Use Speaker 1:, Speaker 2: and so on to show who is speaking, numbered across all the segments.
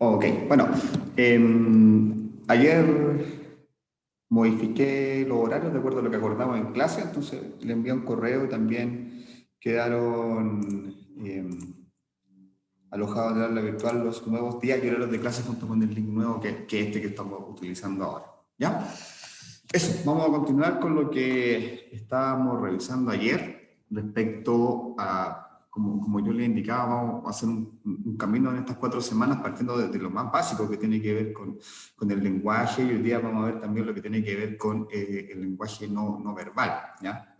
Speaker 1: Ok, bueno, ayer modifiqué los horarios de acuerdo a lo que acordamos en clase, entonces le envié un correo y también quedaron alojados en el aula virtual los nuevos días y horarios de clase junto con el link nuevo que este que estamos utilizando ahora. ¿Ya? Eso, vamos a continuar con lo que estábamos revisando ayer respecto a, como yo le indicaba, vamos a hacer un camino en estas 4 semanas partiendo de lo más básico que tiene que ver con el lenguaje y hoy día vamos a ver también lo que tiene que ver con el lenguaje no verbal. ¿Ya?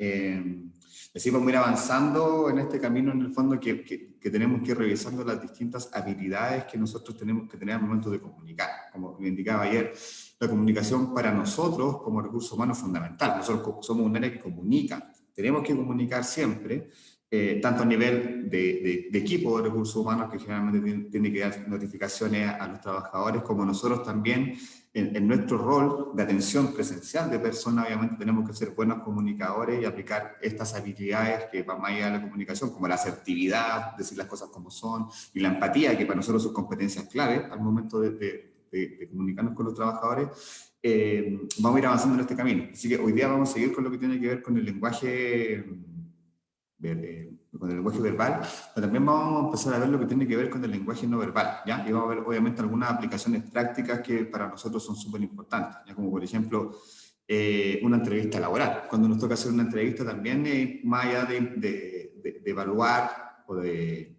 Speaker 1: Así vamos a ir avanzando en este camino en el fondo que tenemos que ir revisando las distintas habilidades que nosotros tenemos que tener al momento de comunicar. Como le indicaba ayer, la comunicación para nosotros como recurso humano es fundamental. Nosotros somos un área que comunica. Tenemos que comunicar siempre, tanto a nivel de equipo de recursos humanos, que generalmente tiene que dar notificaciones a los trabajadores, como nosotros también en nuestro rol de atención presencial de personas, obviamente tenemos que ser buenos comunicadores y aplicar estas habilidades que van más allá de la comunicación, como la asertividad, decir las cosas como son, y la empatía, que para nosotros son competencias clave al momento de comunicarnos con los trabajadores. Vamos a ir avanzando en este camino. Así que hoy día vamos a seguir con lo que tiene que ver con el lenguaje verbal, pero también vamos a empezar a ver lo que tiene que ver con el lenguaje no verbal, ¿ya? Y vamos a ver, obviamente, algunas aplicaciones prácticas que para nosotros son súper importantes, ¿ya? Como por ejemplo, una entrevista laboral. Cuando nos toca hacer una entrevista también, más allá de evaluar o de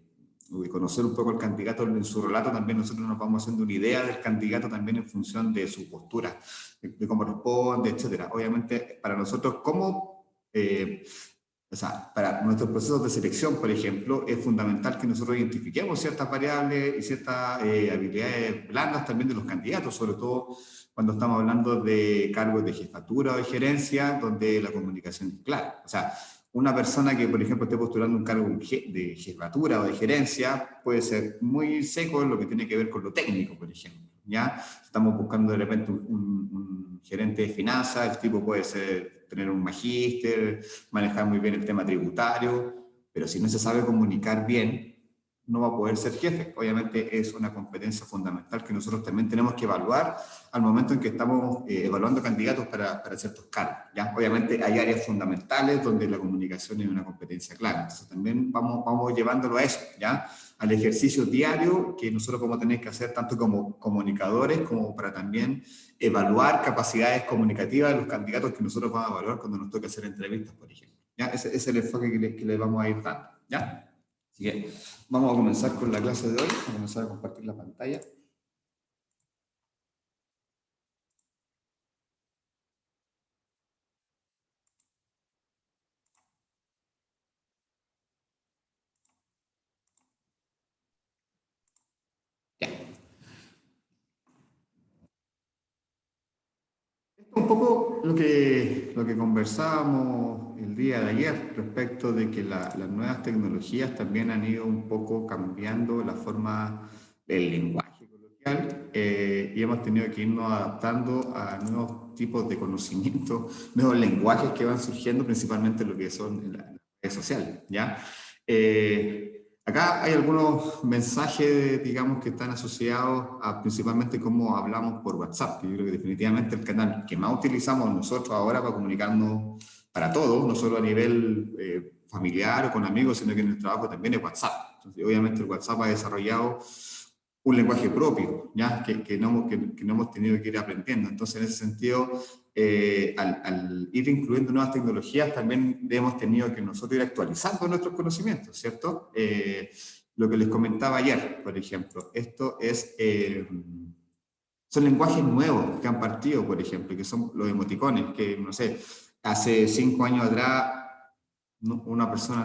Speaker 1: conocer un poco el candidato en su relato, también nosotros nos vamos haciendo una idea del candidato también en función de su postura, de cómo responde, etcétera. Obviamente, para nosotros, o sea, para nuestros procesos de selección, por ejemplo, es fundamental que nosotros identifiquemos ciertas variables y ciertas habilidades blandas también de los candidatos, sobre todo cuando estamos hablando de cargos de jefatura o de gerencia, donde la comunicación es clara. O sea, una persona que, por ejemplo, esté postulando un cargo de jefatura o de gerencia puede ser muy seco en lo que tiene que ver con lo técnico, por ejemplo. ¿Ya? Estamos buscando de repente un gerente de finanzas, el tipo puede tener un magíster, manejar muy bien el tema tributario, pero si no se sabe comunicar bien, no va a poder ser jefe. Obviamente es una competencia fundamental que nosotros también tenemos que evaluar al momento en que estamos evaluando candidatos para ciertos cargos. ¿Ya? Obviamente hay áreas fundamentales donde la comunicación es una competencia clara. Entonces también vamos llevándolo a eso, ¿ya? Al ejercicio diario que nosotros vamos a tener que hacer tanto como comunicadores como para también evaluar capacidades comunicativas de los candidatos que nosotros vamos a evaluar cuando nos toque hacer entrevistas, por ejemplo. ¿Ya? Ese es el enfoque que le vamos a ir dando. ¿Ya? Así que vamos a comenzar con la clase de hoy. Vamos a comenzar a compartir la pantalla. Ya. Esto es un poco lo que conversábamos el día de ayer respecto de que las nuevas tecnologías también han ido un poco cambiando la forma del lenguaje coloquial y hemos tenido que irnos adaptando a nuevos tipos de conocimientos, nuevos lenguajes que van surgiendo, principalmente lo que son las redes sociales, ¿ya? Acá hay algunos mensajes, digamos, que están asociados a principalmente cómo hablamos por WhatsApp, que yo creo que definitivamente el canal que más utilizamos nosotros ahora para comunicarnos para todos, no solo a nivel familiar o con amigos, sino que en el trabajo también es WhatsApp. Entonces, obviamente el WhatsApp ha desarrollado un lenguaje propio, ¿ya? Que no hemos tenido que ir aprendiendo. Entonces, en ese sentido, al ir incluyendo nuevas tecnologías, también hemos tenido que nosotros ir actualizando nuestros conocimientos, ¿cierto? Lo que les comentaba ayer, por ejemplo, son lenguajes nuevos que han partido, por ejemplo, que son los emoticones, que, no sé, hace 5 años atrás una persona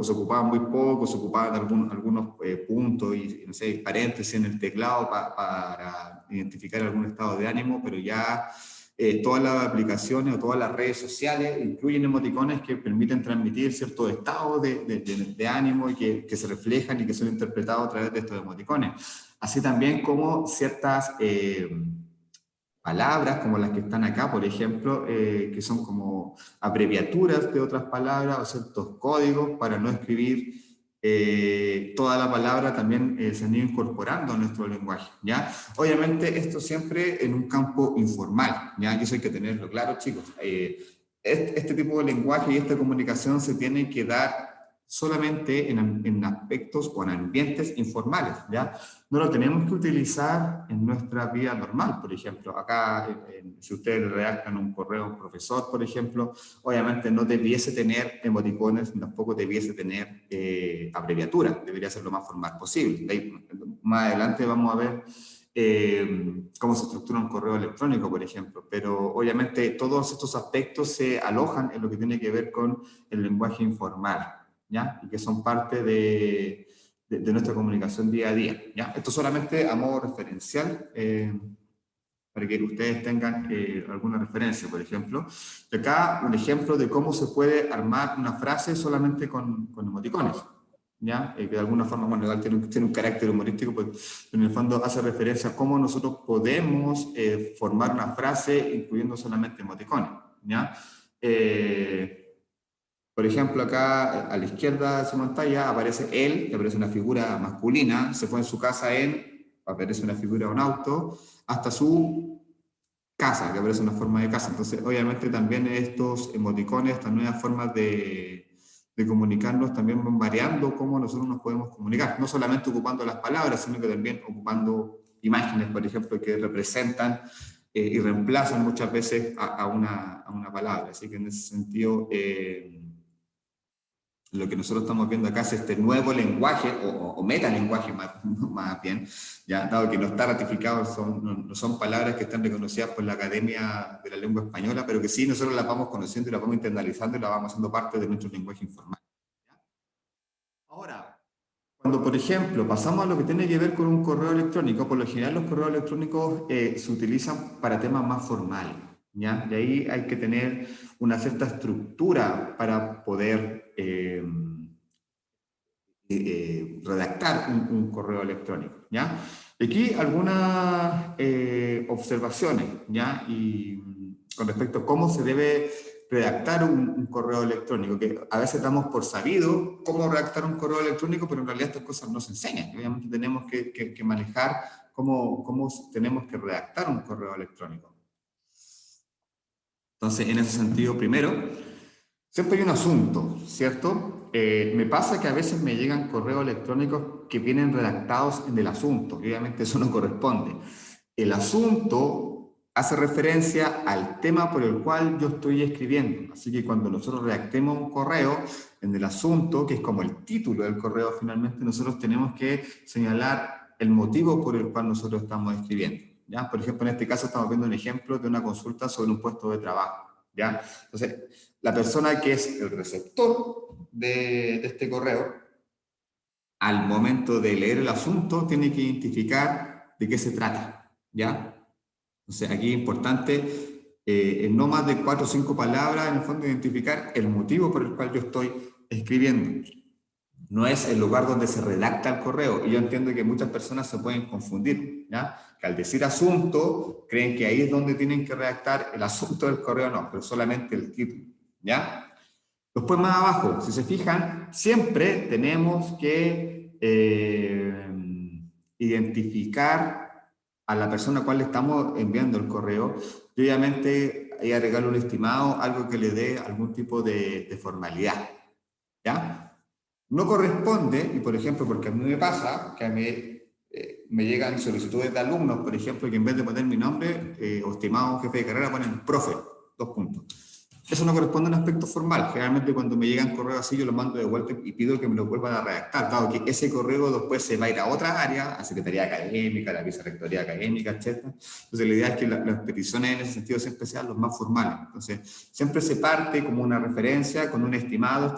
Speaker 1: se ocupaba muy poco, se ocupaban algunos puntos y no sé, paréntesis en el teclado para identificar algún estado de ánimo, pero ya todas las aplicaciones o todas las redes sociales incluyen emoticones que permiten transmitir ciertos estados de ánimo y que se reflejan y que son interpretados a través de estos emoticones. Así también como ciertas palabras como las que están acá, por ejemplo, que son como abreviaturas de otras palabras o ciertos códigos para no escribir toda la palabra también se han ido incorporando a nuestro lenguaje, ¿ya? Obviamente esto siempre en un campo informal, ¿ya? Y eso hay que tenerlo claro, chicos. Este tipo de lenguaje y esta comunicación se tiene que dar solamente en aspectos o en ambientes informales, ¿ya? No lo tenemos que utilizar en nuestra vida normal, por ejemplo. Acá, si ustedes redactan un correo a un profesor, por ejemplo, obviamente no debiese tener emoticones, tampoco debiese tener abreviaturas, debería ser lo más formal posible. Ahí, más adelante vamos a ver cómo se estructura un correo electrónico, por ejemplo, pero obviamente todos estos aspectos se alojan en lo que tiene que ver con el lenguaje informal, ¿ya? Y que son parte de nuestra comunicación día a día, ¿ya? Esto solamente a modo referencial, para que ustedes tengan alguna referencia, por ejemplo. De acá, un ejemplo de cómo se puede armar una frase solamente con emoticones, ¿ya? Que de alguna forma, bueno, igual tiene un carácter humorístico, pues en el fondo hace referencia a cómo nosotros podemos formar una frase incluyendo solamente emoticones, ¿ya? Por ejemplo, acá a la izquierda de su pantalla aparece él, que aparece una figura masculina, se fue en su casa en, aparece una figura de un auto, hasta su casa, que aparece una forma de casa. Entonces, obviamente también estos emoticones, estas nuevas formas de comunicarnos, también van variando cómo nosotros nos podemos comunicar, no solamente ocupando las palabras, sino que también ocupando imágenes, por ejemplo, que representan y reemplazan muchas veces a una palabra. Así que en ese sentido, lo que nosotros estamos viendo acá es este nuevo lenguaje, o metalenguaje más bien, ya dado que no está ratificado, no son palabras que están reconocidas por la Academia de la Lengua Española, pero que sí nosotros las vamos conociendo y las vamos internalizando y las vamos haciendo parte de nuestro lenguaje informal. Ahora, cuando, por ejemplo, pasamos a lo que tiene que ver con un correo electrónico, por lo general los correos electrónicos se utilizan para temas más formales, ¿ya? De ahí hay que tener una cierta estructura para poder redactar un correo electrónico, ¿ya? Aquí algunas observaciones, ¿ya? Y con respecto a cómo se debe redactar un correo electrónico, que a veces damos por sabido cómo redactar un correo electrónico, pero en realidad estas cosas no se enseñan. Obviamente tenemos que manejar cómo tenemos que redactar un correo electrónico. Entonces, en ese sentido, primero, siempre hay un asunto, ¿cierto? Me pasa que a veces me llegan correos electrónicos que vienen redactados en el asunto, y obviamente eso no corresponde. El asunto hace referencia al tema por el cual yo estoy escribiendo, así que cuando nosotros redactemos un correo, en el asunto, que es como el título del correo finalmente, nosotros tenemos que señalar el motivo por el cual nosotros estamos escribiendo, ¿ya? Por ejemplo, en este caso estamos viendo un ejemplo de una consulta sobre un puesto de trabajo, ¿ya? Entonces, la persona que es el receptor de este correo, al momento de leer el asunto, tiene que identificar de qué se trata, ¿ya? Entonces, aquí es importante, en no más de 4 o 5 palabras, en el fondo, identificar el motivo por el cual yo estoy escribiendo. No es el lugar donde se redacta el correo. Y yo entiendo que muchas personas se pueden confundir, ¿ya? Que al decir asunto, creen que ahí es donde tienen que redactar el asunto del correo, no, pero solamente el título, ¿ya? Después más abajo, si se fijan, siempre tenemos que identificar a la persona a la cual le estamos enviando el correo y obviamente ahí agregarle un estimado, algo que le dé algún tipo de formalidad, ¿ya? No corresponde, y por ejemplo, porque a mí me pasa que me llegan solicitudes de alumnos, por ejemplo, que en vez de poner mi nombre o estimado jefe de carrera ponen profe, 2 puntos. Eso no corresponde a un aspecto formal. Generalmente cuando me llegan correos así, yo los mando de vuelta y pido que me lo vuelvan a redactar, dado que ese correo después se va a ir a otra área, a Secretaría Académica, a la Vicerrectoría Académica, etc. Entonces la idea es que las peticiones en ese sentido siempre sean los más formales. Entonces siempre se parte como una referencia con un estimado,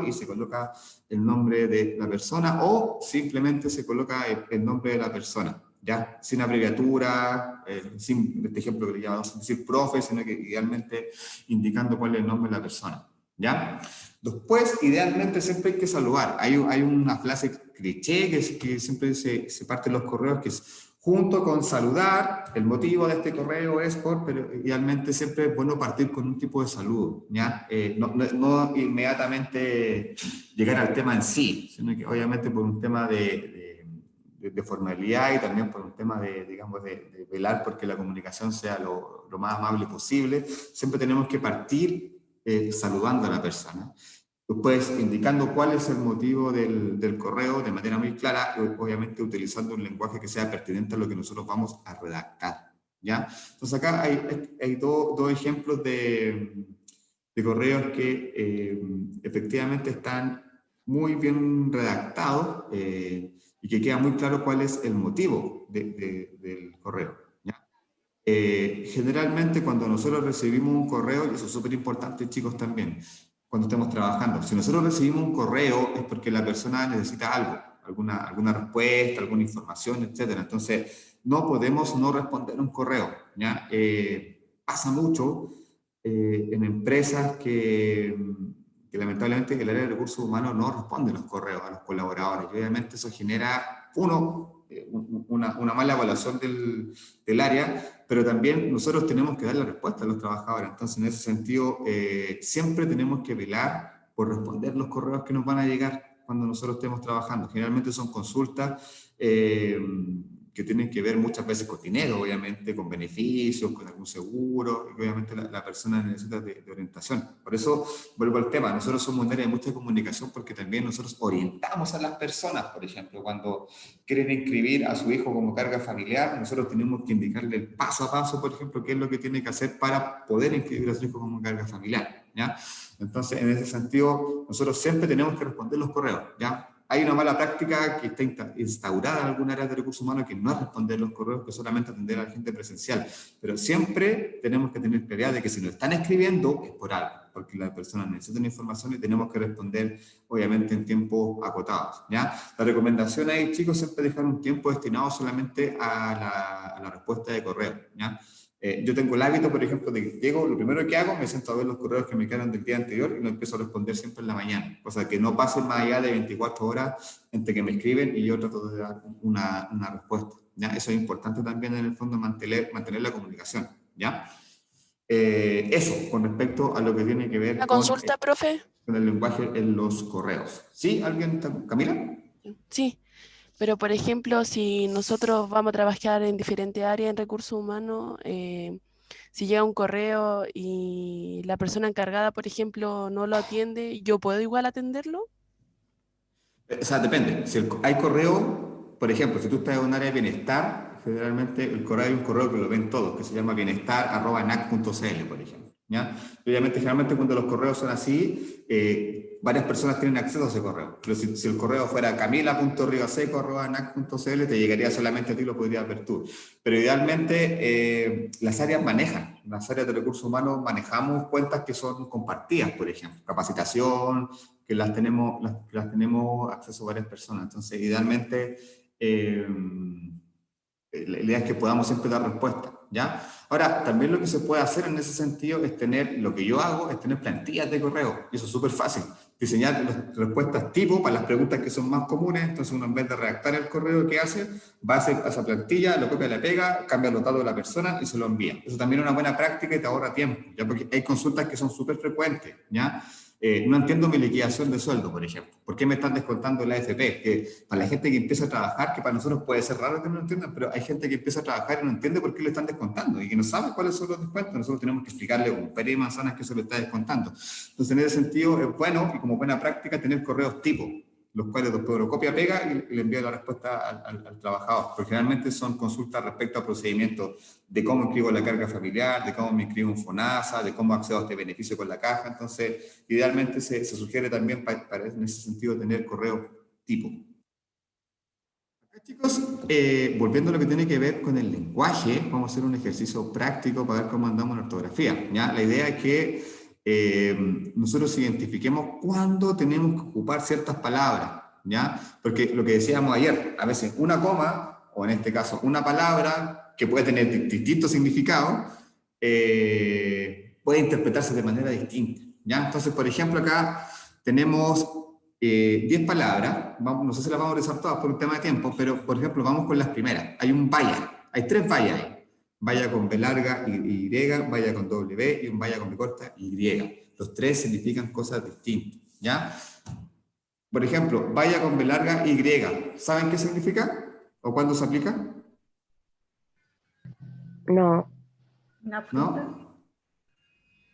Speaker 1: y se coloca el nombre de la persona o simplemente se coloca el nombre de la persona, ¿ya? Sin abreviatura, sin este ejemplo que le llamamos decir profe, sino que idealmente indicando cuál es el nombre de la persona, ¿ya? Después, idealmente siempre hay que saludar. Hay una frase cliché que siempre se parte en los correos, que es Junto con saludar, el motivo de este correo es pero idealmente siempre es bueno partir con un tipo de saludo, ¿ya? No inmediatamente llegar al tema en sí, sino que obviamente por un tema de formalidad y también por un tema digamos, de velar porque la comunicación sea lo más amable posible, siempre tenemos que partir saludando a la persona. Después, indicando cuál es el motivo del correo de manera muy clara, obviamente utilizando un lenguaje que sea pertinente a lo que nosotros vamos a redactar, ¿ya? Entonces acá hay dos ejemplos de correos que efectivamente están muy bien redactados y que queda muy claro cuál es el motivo del correo, ¿ya? Generalmente cuando nosotros recibimos un correo, y eso es súper importante, chicos, también, cuando estemos trabajando, si nosotros recibimos un correo es porque la persona necesita algo, alguna respuesta, alguna información, etcétera. Entonces, no podemos no responder un correo, ¿ya? Pasa mucho en empresas que lamentablemente el área de recursos humanos no responde los correos a los colaboradores. Y obviamente eso genera, una mala evaluación del área, pero también nosotros tenemos que dar la respuesta a los trabajadores. Entonces, en ese sentido, siempre tenemos que velar por responder los correos que nos van a llegar cuando nosotros estemos trabajando. Generalmente son consultas que tienen que ver muchas veces con dinero, obviamente, con beneficios, con algún seguro, y obviamente la persona necesita de orientación. Por eso, vuelvo al tema, nosotros somos un área de mucha comunicación porque también nosotros orientamos a las personas, por ejemplo, cuando quieren inscribir a su hijo como carga familiar, nosotros tenemos que indicarle el paso a paso, por ejemplo, qué es lo que tiene que hacer para poder inscribir a su hijo como carga familiar, ¿ya? Entonces, en ese sentido, nosotros siempre tenemos que responder los correos, ¿ya? Hay una mala práctica que está instaurada en algún área de recursos humanos que no es responder los correos, que solamente atender a la gente presencial. Pero siempre tenemos que tener claridad de que si nos están escribiendo es por algo, porque las personas necesitan información y tenemos que responder, obviamente, en tiempos acotados, ¿ya? La recomendación ahí, chicos, siempre dejar un tiempo destinado solamente a la respuesta de correo, ¿ya? Yo tengo el hábito, por ejemplo, de que llego, lo primero que hago, me siento a ver los correos que me quedan del día anterior y lo empiezo a responder siempre en la mañana. O sea, que no pasen más allá de 24 horas entre que me escriben y yo trato de dar una respuesta, ¿ya? Eso es importante también, en el fondo, mantener la comunicación, ¿ya? Eso, con respecto a lo que tiene que ver
Speaker 2: La consulta, profe.
Speaker 1: con el lenguaje en los correos. ¿Sí? ¿Alguien? ¿Camila?
Speaker 2: Sí, pero por ejemplo, si nosotros vamos a trabajar en diferentes áreas en recursos humanos, si llega un correo y la persona encargada, por ejemplo, no lo atiende, ¿yo puedo igual atenderlo?
Speaker 1: O sea, depende. Si hay correo, por ejemplo, si tú estás en un área de bienestar, generalmente el correo, hay un correo que lo ven todos, que se llama bienestar@nac.cl, por ejemplo, ¿ya? Y obviamente, generalmente cuando los correos son así, varias personas tienen acceso a ese correo. Pero si el correo fuera camila.rivaseco@nac.cl, te llegaría solamente a ti, lo podrías ver tú. Pero idealmente las áreas de recursos humanos manejamos cuentas que son compartidas, por ejemplo, capacitación, que las tenemos acceso a varias personas. Entonces, idealmente, la idea es que podamos siempre dar respuesta, ¿ya? Ahora, también lo que se puede hacer en ese sentido es lo que yo hago es tener plantillas de correo, y eso es súper fácil. Diseñar las respuestas tipo para las preguntas que son más comunes. Entonces uno, en vez de redactar el correo, que hace, va a hacer esa plantilla, lo copia, la pega, cambia los datos de la persona y se lo envía. Eso también es una buena práctica y te ahorra tiempo, ¿ya? Porque hay consultas que son súper frecuentes, ¿ya? No entiendo mi liquidación de sueldo, por ejemplo. ¿Por qué me están descontando la AFP? Que para la gente que empieza a trabajar, que para nosotros puede ser raro que no lo entiendan, pero hay gente que empieza a trabajar y no entiende por qué le están descontando y que no sabe cuáles son los descuentos. Nosotros tenemos que explicarle con pera y manzanas que se le está descontando. Entonces, en ese sentido, es bueno y como buena práctica tener correos tipo, los cuales después lo copia, pega y le envía la respuesta al trabajador. Porque generalmente son consultas respecto a procedimientos de cómo inscribo la carga familiar, de cómo me inscribo en FONASA, de cómo accedo a este beneficio con la caja. Entonces, idealmente se sugiere también para en ese sentido tener correo tipo. Acá, chicos, volviendo a lo que tiene que ver con el lenguaje, vamos a hacer un ejercicio práctico para ver cómo andamos en ortografía, ¿ya? La idea es que nosotros identifiquemos cuándo tenemos que ocupar ciertas palabras, ¿ya? Porque lo que decíamos ayer, a veces una coma, o en este caso una palabra, que puede tener distintos significados, puede interpretarse de manera distinta, ¿ya? Entonces, por ejemplo, acá tenemos 10 palabras, no sé si las vamos a revisar todas por un tema de tiempo, pero por ejemplo vamos con las primeras. Hay un vaya, hay 3 vallas ahí. Vaya con B larga y, vaya con W y un vaya con B corta y. Los 3 significan cosas distintas, ¿ya? Por ejemplo, vaya con B larga y. ¿Saben qué significa? ¿O cuándo se aplica?
Speaker 3: No.
Speaker 4: Una fruta.
Speaker 1: ¿No?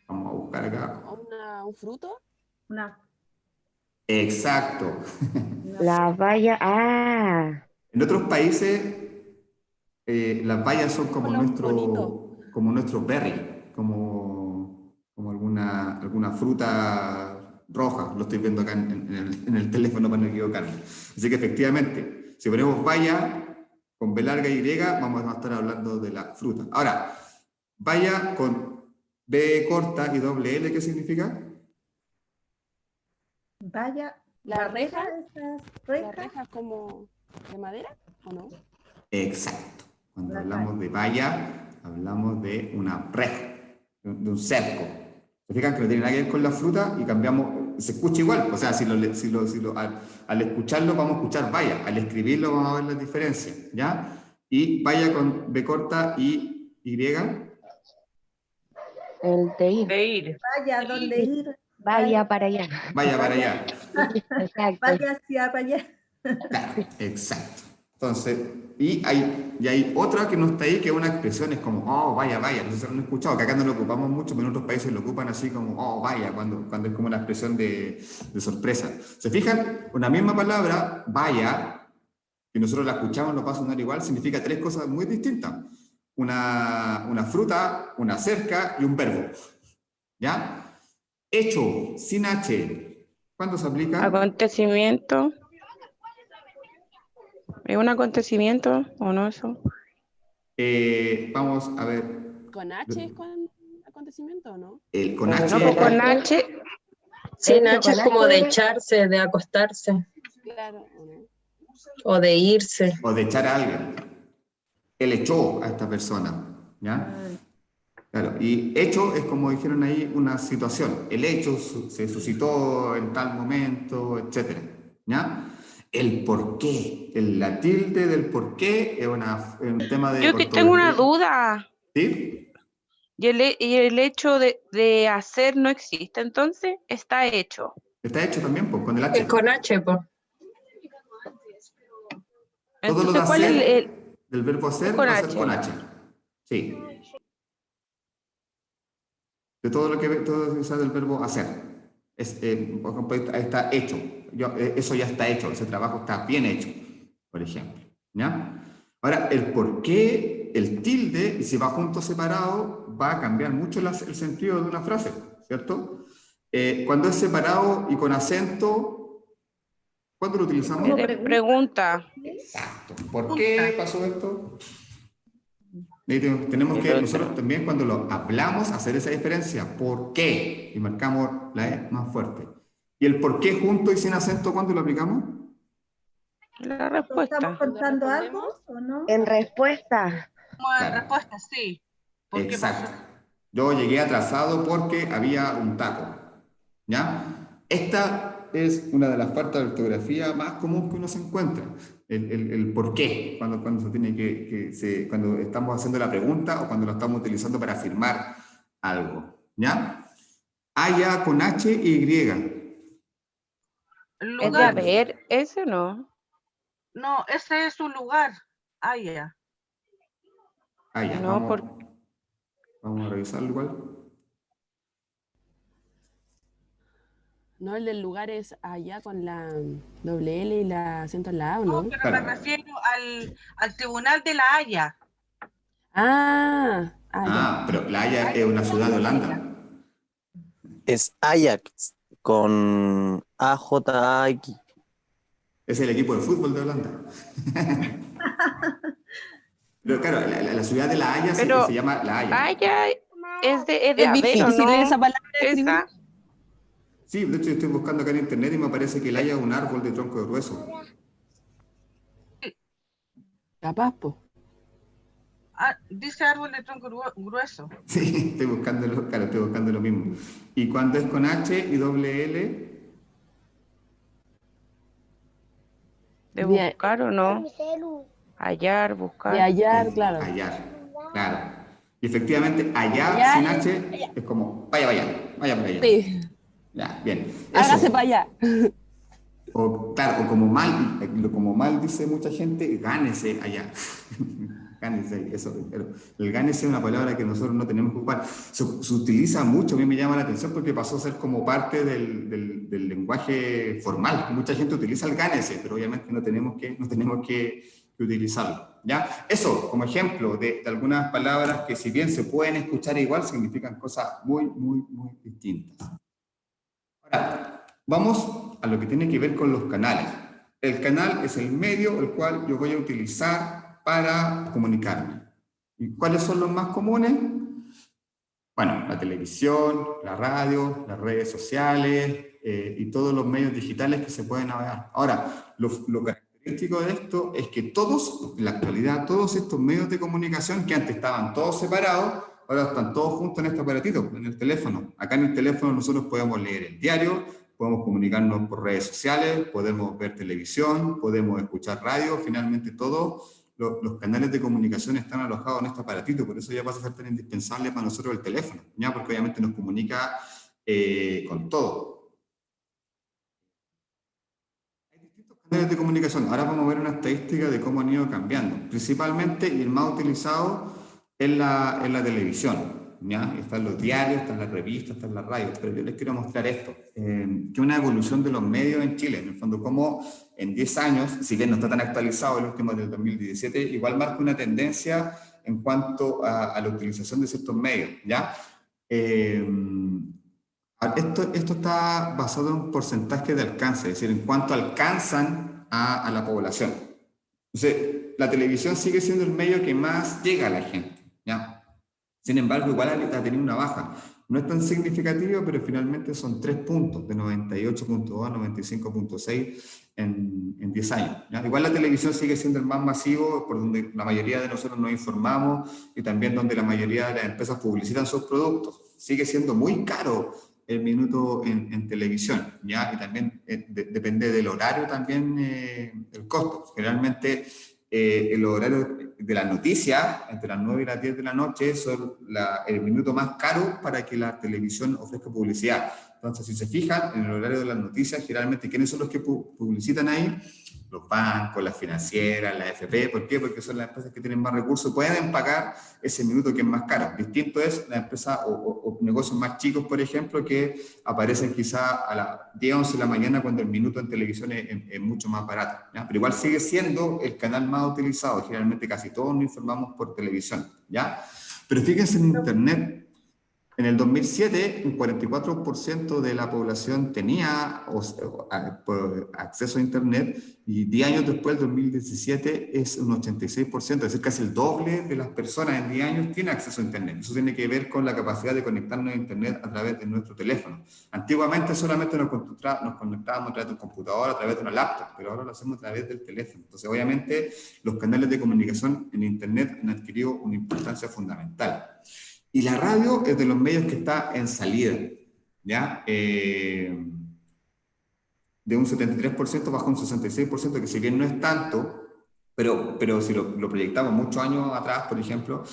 Speaker 1: Vamos a buscar acá.
Speaker 2: ¿Un fruto?
Speaker 4: Una.
Speaker 1: Exacto.
Speaker 3: La valla. Ah.
Speaker 1: En otros países, las vallas son como nuestro berry, como alguna fruta roja. Lo estoy viendo acá en el teléfono para no equivocarme. Así que efectivamente, si ponemos valla con B larga y Y, vamos a estar hablando de la fruta. Ahora, valla con B corta y doble L, ¿qué significa?
Speaker 4: Vaya.
Speaker 2: ¿La reja?
Speaker 4: ¿La
Speaker 2: reja como de madera o no?
Speaker 1: Exacto. Cuando hablamos de valla, hablamos de una reja, de un cerco. Se fijan que no tiene nada que ver con la fruta y cambiamos, se escucha igual. O sea, al escucharlo vamos a escuchar valla, al escribirlo vamos a ver las diferencias, ¿ya? Y valla con B corta y Y.
Speaker 3: El de ir.
Speaker 5: De ir.
Speaker 4: Vaya, ¿dónde ir?
Speaker 3: Vaya para allá.
Speaker 1: Vaya para allá.
Speaker 3: Exacto.
Speaker 4: Vaya hacia para allá.
Speaker 1: Claro, exacto. Entonces, y hay otra que no está ahí, que es una expresión, es como, oh, vaya, vaya. No sé si lo han escuchado, que acá no lo ocupamos mucho, pero en otros países lo ocupan así como, oh, vaya, cuando es como una expresión de sorpresa. ¿Se fijan? Una misma palabra, vaya, que nosotros la escuchamos, nos va a sonar igual, significa 3 cosas muy distintas. Una fruta, una cerca y un verbo. ¿Ya? Hecho, sin H. ¿Cuándo se aplica?
Speaker 5: Acontecimiento. ¿Es un acontecimiento o no eso?
Speaker 1: Vamos a ver.
Speaker 2: ¿Con H es con acontecimiento o no?
Speaker 1: Con H.
Speaker 5: No, pues con H.
Speaker 6: Sin H es como de echarse, de acostarse.
Speaker 2: Claro, ¿o no?
Speaker 6: O de irse.
Speaker 1: O de echar a alguien. Él echó a esta persona. ¿Ya? Claro, y hecho es como dijeron ahí una situación. El hecho se suscitó en tal momento, etc. ¿Ya? El por qué, la tilde del por qué es un tema de...
Speaker 5: Yo que tengo una duda.
Speaker 1: ¿Sí?
Speaker 5: ¿Y el hecho de hacer no existe, entonces? Está hecho.
Speaker 1: Está hecho también, pues, con el H.
Speaker 6: Es con H, pues.
Speaker 1: Todo lo de
Speaker 5: Entonces, ¿cuál
Speaker 1: hacer,
Speaker 5: es
Speaker 1: del verbo hacer,
Speaker 5: con
Speaker 1: va a ser
Speaker 5: H?
Speaker 1: con H. Sí. De todo lo que usa del verbo hacer. Por ejemplo, está hecho. Eso ya está hecho, ese trabajo está bien hecho, por ejemplo. ¿Ya? Ahora, el por qué, el tilde, y si va junto separado, va a cambiar mucho el sentido de una frase, ¿cierto? Cuando es separado y con acento, ¿cuándo lo utilizamos?
Speaker 5: Pregunta.
Speaker 1: Exacto. ¿Por qué pasó esto? Tenemos que nosotros también cuando lo hablamos hacer esa diferencia. ¿Por qué? Y marcamos la E más fuerte. ¿Y el por qué junto y sin acento cuándo lo aplicamos?
Speaker 5: La respuesta.
Speaker 4: ¿Estamos contando algo o no?
Speaker 3: En respuesta.
Speaker 5: En respuesta, sí.
Speaker 1: Exacto. Yo llegué atrasado porque había un taco. ¿Ya? Esta es una de las faltas de ortografía más común que uno se encuentra. El por qué, cuando se tiene cuando estamos haciendo la pregunta o cuando lo estamos utilizando para afirmar algo. ¿Ya? Haya con H y Y.
Speaker 5: ¿Es de haber ese no?
Speaker 7: No, ese es un lugar. Haya.
Speaker 1: Haya,
Speaker 5: No,
Speaker 1: vamos a revisarlo igual.
Speaker 2: No, el del lugar es allá con la doble L y la acento en la A, ¿o no?
Speaker 7: No, pero
Speaker 1: Claro.
Speaker 7: me refiero al Tribunal de la Haya.
Speaker 1: Pero La Haya es una ciudad de Holanda.
Speaker 8: Es Ajax con AJAX.
Speaker 1: Es el equipo de fútbol de Holanda. Pero claro, la ciudad de La Haya se llama La Haya.
Speaker 5: Haya es de
Speaker 2: Es
Speaker 5: haber, ¿o
Speaker 2: difícil
Speaker 5: no?
Speaker 2: esa palabra de escribir.
Speaker 5: Esa.
Speaker 1: Sí, de hecho estoy buscando acá en internet y me parece que el haya es un árbol de tronco de grueso.
Speaker 2: Capaz, po.
Speaker 7: Dice árbol de tronco grueso.
Speaker 1: Sí, estoy buscando lo mismo. Y cuando es con H y doble L,
Speaker 5: de
Speaker 9: De-
Speaker 5: buscar o no. Hallar,
Speaker 9: De
Speaker 5: buscar.
Speaker 9: hallar, claro.
Speaker 1: Hallar, claro. Y efectivamente, allá
Speaker 9: Allá
Speaker 1: sin
Speaker 9: es-
Speaker 1: H es como, vaya para allá.
Speaker 9: Sí,
Speaker 1: Ya, bien.
Speaker 9: hágase
Speaker 1: Eso.
Speaker 9: para allá.
Speaker 1: O, claro, o como mal dice mucha gente, gánese allá. Gánese, eso. Pero el gánese es una palabra que nosotros no tenemos que ocupar. Se utiliza mucho, a mí me llama la atención porque pasó a ser como parte del lenguaje formal. Mucha gente utiliza el gánese, pero obviamente no tenemos que utilizarlo. ¿Ya? Eso, como ejemplo de algunas palabras que si bien se pueden escuchar igual, significan cosas muy distintas. Ahora, vamos a lo que tiene que ver con los canales. El canal es el medio el cual yo voy a utilizar para comunicarme. ¿Y cuáles son los más comunes? Bueno, la televisión, la radio, las redes sociales y todos los medios digitales que se pueden navegar. Ahora, lo característico de esto es que todos, en la actualidad, todos estos medios de comunicación que antes estaban todos separados, ahora están todos juntos en este aparatito, en el teléfono. Acá en el teléfono nosotros podemos leer el diario, podemos comunicarnos por redes sociales, podemos ver televisión, podemos escuchar radio, finalmente todos los canales de comunicación están alojados en este aparatito, por eso ya pasa a ser tan indispensable para nosotros el teléfono, ¿ya? Porque obviamente nos comunica con todo. Hay distintos canales de comunicación. Ahora vamos a ver una estadística de cómo han ido cambiando. Principalmente, y el más utilizado es la televisión. ¿Ya? Están los diarios, están las revistas, están las radios, pero yo les quiero mostrar esto, que es una evolución de los medios en Chile, en el fondo, como en 10 años, si bien no está tan actualizado, el último del 2017, igual marca una tendencia en cuanto a la utilización de ciertos medios, ¿ya? Esto está basado en un porcentaje de alcance, es decir, en cuánto alcanzan a la población. Entonces, la televisión sigue siendo el medio que más llega a la gente, ¿ya? Sin embargo, igual ha tenido una baja. No es tan significativo, pero finalmente son 3 puntos, de 98.2 a 95.6 en 10 años. ¿Ya? Igual la televisión sigue siendo el más masivo, por donde la mayoría de nosotros nos informamos y también donde la mayoría de las empresas publicitan sus productos. Sigue siendo muy caro el minuto en televisión, ¿ya? Y también depende del horario también el costo. Generalmente el horario de las noticias, entre las 9 y las 10 de la noche, son el minuto más caro para que la televisión ofrezca publicidad. Entonces, si se fijan en el horario de las noticias, generalmente, ¿quiénes son los que publicitan ahí? Los bancos, las financieras, las AFP. ¿Por qué? Porque son las empresas que tienen más recursos, pueden pagar ese minuto que es más caro. Distinto es la empresa o negocios más chicos, por ejemplo, que aparecen quizá a las 10, 11 de la mañana cuando el minuto en televisión es mucho más barato, ¿ya? Pero igual sigue siendo el canal más utilizado. Generalmente casi todos nos informamos por televisión, ¿ya? Pero fíjense en Internet. En el 2007, un 44% de la población tenía acceso a Internet y 10 años después, del 2017, es un 86%, es decir, casi el doble de las personas en 10 años tiene acceso a Internet. Eso tiene que ver con la capacidad de conectarnos a Internet a través de nuestro teléfono. Antiguamente solamente nos conectábamos a través de un computador, a través de una laptop, pero ahora lo hacemos a través del teléfono. Entonces, obviamente, los canales de comunicación en Internet han adquirido una importancia fundamental. Y la radio es de los medios que está en salida, ¿ya? De un 73% bajó un 66%, que si bien no es tanto, pero si lo proyectamos muchos años atrás, por ejemplo,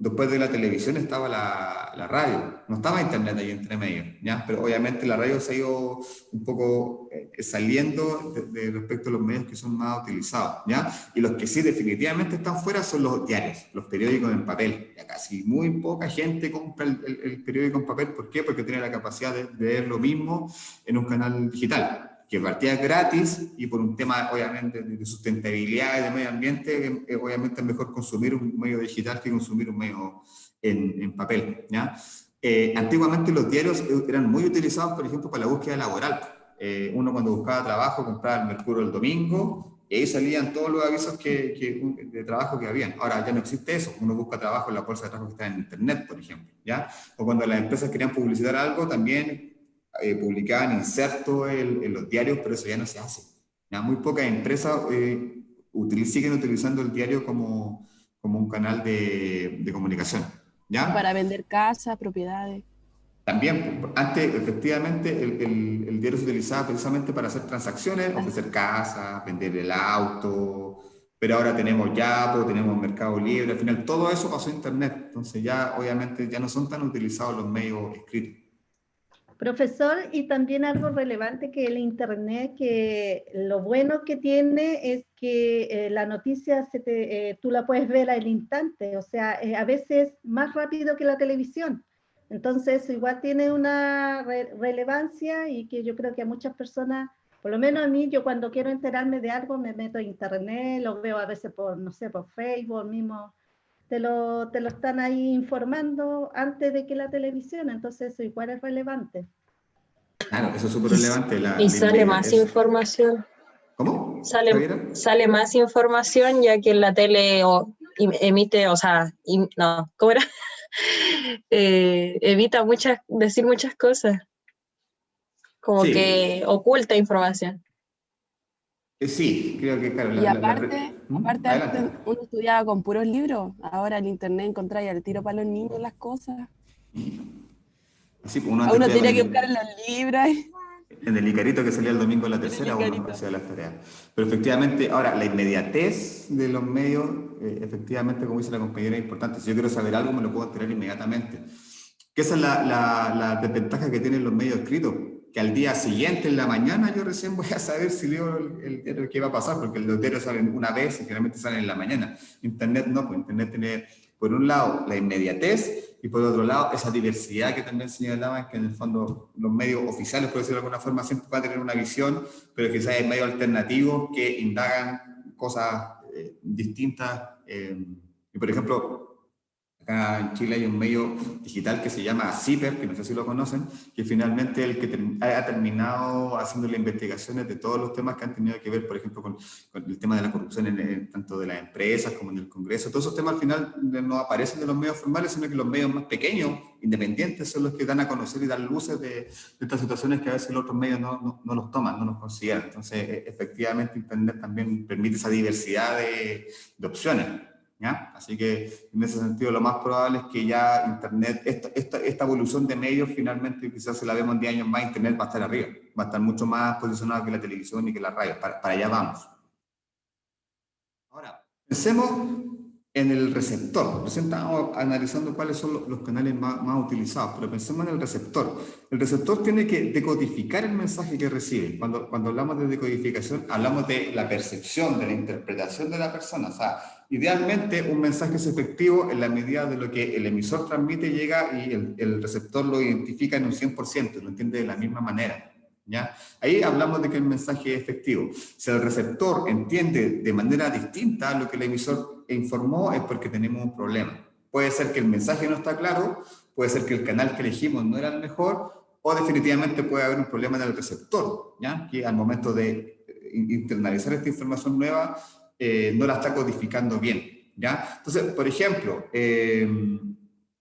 Speaker 1: después de la televisión estaba la radio, no estaba Internet ahí entre medio, ¿ya? Pero obviamente la radio se ha ido un poco saliendo de respecto a los medios que son más utilizados, ¿ya? Y los que sí definitivamente están fuera son los diarios, los periódicos en papel. Ya casi muy poca gente compra el periódico en papel. ¿Por qué? Porque tiene la capacidad de ver lo mismo en un canal digital, que partía gratis y por un tema obviamente de sustentabilidad y de medio ambiente, obviamente es mejor consumir un medio digital que consumir un medio en papel, ¿ya? Antiguamente los diarios eran muy utilizados, por ejemplo, para la búsqueda laboral. Uno cuando buscaba trabajo compraba el Mercurio el domingo y ahí salían todos los avisos de trabajo que habían. Ahora ya no existe eso. Uno busca trabajo en la bolsa de trabajo que está en Internet, por ejemplo, ¿ya? O cuando las empresas querían publicitar algo, también publicaban insertos en los diarios, pero eso ya no se hace. ¿Ya? Muy pocas empresas siguen utilizando el diario como un canal de comunicación. ¿Ya?
Speaker 2: Para vender casas, propiedades.
Speaker 1: También, pues, antes efectivamente el dinero se utilizaba precisamente para hacer transacciones, ofrecer casas, vender el auto, pero ahora tenemos Yapo, tenemos Mercado Libre, al final todo eso pasó a Internet, entonces ya obviamente ya no son tan utilizados los medios escritos.
Speaker 4: Profesor, y también algo relevante que el Internet, que lo bueno que tiene es que la noticia tú la puedes ver al instante, o sea, a veces más rápido que la televisión. Entonces, igual tiene una relevancia y que yo creo que a muchas personas, por lo menos a mí, yo cuando quiero enterarme de algo me meto a Internet, lo veo a veces por, no sé, por Facebook mismo. Te lo están ahí informando antes de que la televisión, entonces eso igual es relevante.
Speaker 1: Claro, eso es súper relevante.
Speaker 6: Y sale más información.
Speaker 1: ¿Cómo?
Speaker 6: Sale más información ya que en la tele emite, o sea, no, ¿cómo era? Evita decir muchas cosas. Como
Speaker 1: Sí.
Speaker 6: que oculta información.
Speaker 1: Sí, creo que claro.
Speaker 2: Y aparte
Speaker 1: Adelante.
Speaker 2: antes uno estudiaba con puros libros, ahora en internet encontráis al tiro para los niños las cosas.
Speaker 1: Sí, pues uno
Speaker 2: Uno
Speaker 1: antes
Speaker 2: tiene que buscar en los libros.
Speaker 1: en el Icarito que salía el domingo a la
Speaker 2: En el
Speaker 1: tercera, uno
Speaker 2: Icarito.
Speaker 1: hacía las tareas. Pero efectivamente, ahora, la inmediatez de los medios, efectivamente, como dice la compañera, es importante. Si yo quiero saber algo, me lo puedo enterar inmediatamente. Que esa es la desventaja que tienen los medios escritos, que al día siguiente, en la mañana, yo recién voy a saber si leo el diario que va a pasar, porque los diarios salen una vez y generalmente salen en la mañana. Internet no, pues Internet tiene, por un lado, la inmediatez, y por otro lado, esa diversidad que también señalaba, que en el fondo los medios oficiales, por decirlo de alguna forma, siempre van a tener una visión, pero quizás hay medios alternativos que indagan cosas distintas. Y por ejemplo, acá en Chile hay un medio digital que se llama CIPER, que no sé si lo conocen, que finalmente el que ha terminado haciendo las investigaciones de todos los temas que han tenido que ver, por ejemplo, con el tema de la corrupción tanto de las empresas como en el Congreso. Todos esos temas al final no aparecen de los medios formales, sino que los medios más pequeños, independientes, son los que dan a conocer y dan luces de estas situaciones que a veces los otros medios no los toman, no los consideran. Entonces, efectivamente, Internet también permite esa diversidad de opciones. ¿Ya? Así que en ese sentido lo más probable es que ya Internet, esta evolución de medios finalmente quizás se la vemos en 10 años más, Internet va a estar arriba, va a estar mucho más posicionado que la televisión y que la radio, para allá vamos. Ahora, pensemos en el receptor. Recién estábamos analizando cuáles son los canales más utilizados, pero pensemos en el receptor. El receptor tiene que decodificar el mensaje que recibe. Cuando hablamos de decodificación, hablamos de la percepción, de la interpretación de la persona. O sea, idealmente un mensaje es efectivo en la medida de lo que el emisor transmite, llega y el receptor lo identifica en un 100%, lo entiende de la misma manera. ¿Ya? Ahí hablamos de que el mensaje es efectivo. Si el receptor entiende de manera distinta lo que el emisor informó, es porque tenemos un problema. Puede ser que el mensaje no está claro, puede ser que el canal que elegimos no era el mejor, o definitivamente puede haber un problema en el receptor, ¿ya? Que al momento de internalizar esta información nueva, no la está codificando bien, ¿ya? Entonces, por ejemplo,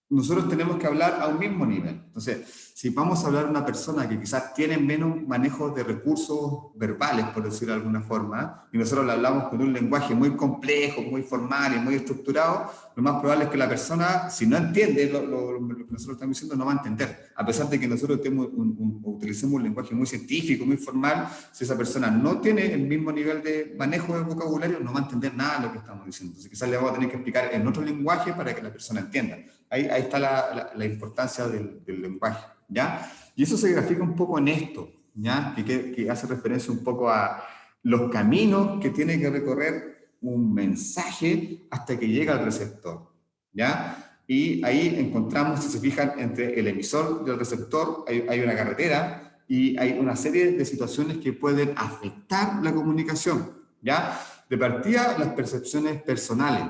Speaker 1: nosotros tenemos que hablar a un mismo nivel. Entonces, si vamos a hablar a una persona que quizás tiene menos manejo de recursos verbales, por decirlo de alguna forma, y nosotros le hablamos con un lenguaje muy complejo, muy formal y muy estructurado, lo más probable es que la persona, si no entiende lo que nosotros estamos diciendo, no va a entender. A pesar de que nosotros utilicemos un lenguaje muy científico, muy formal, si esa persona no tiene el mismo nivel de manejo del vocabulario, no va a entender nada de lo que estamos diciendo. Entonces, quizás le vamos a tener que explicar en otro lenguaje para que la persona entienda. Ahí está la importancia del lenguaje, ¿ya? Y eso se grafica un poco en esto, ¿ya? Que hace referencia un poco a los caminos que tiene que recorrer un mensaje hasta que llega al receptor, ¿ya? Y ahí encontramos, si se fijan, entre el emisor y el receptor hay una carretera y hay una serie de situaciones que pueden afectar la comunicación, ¿ya? De partida, las percepciones personales,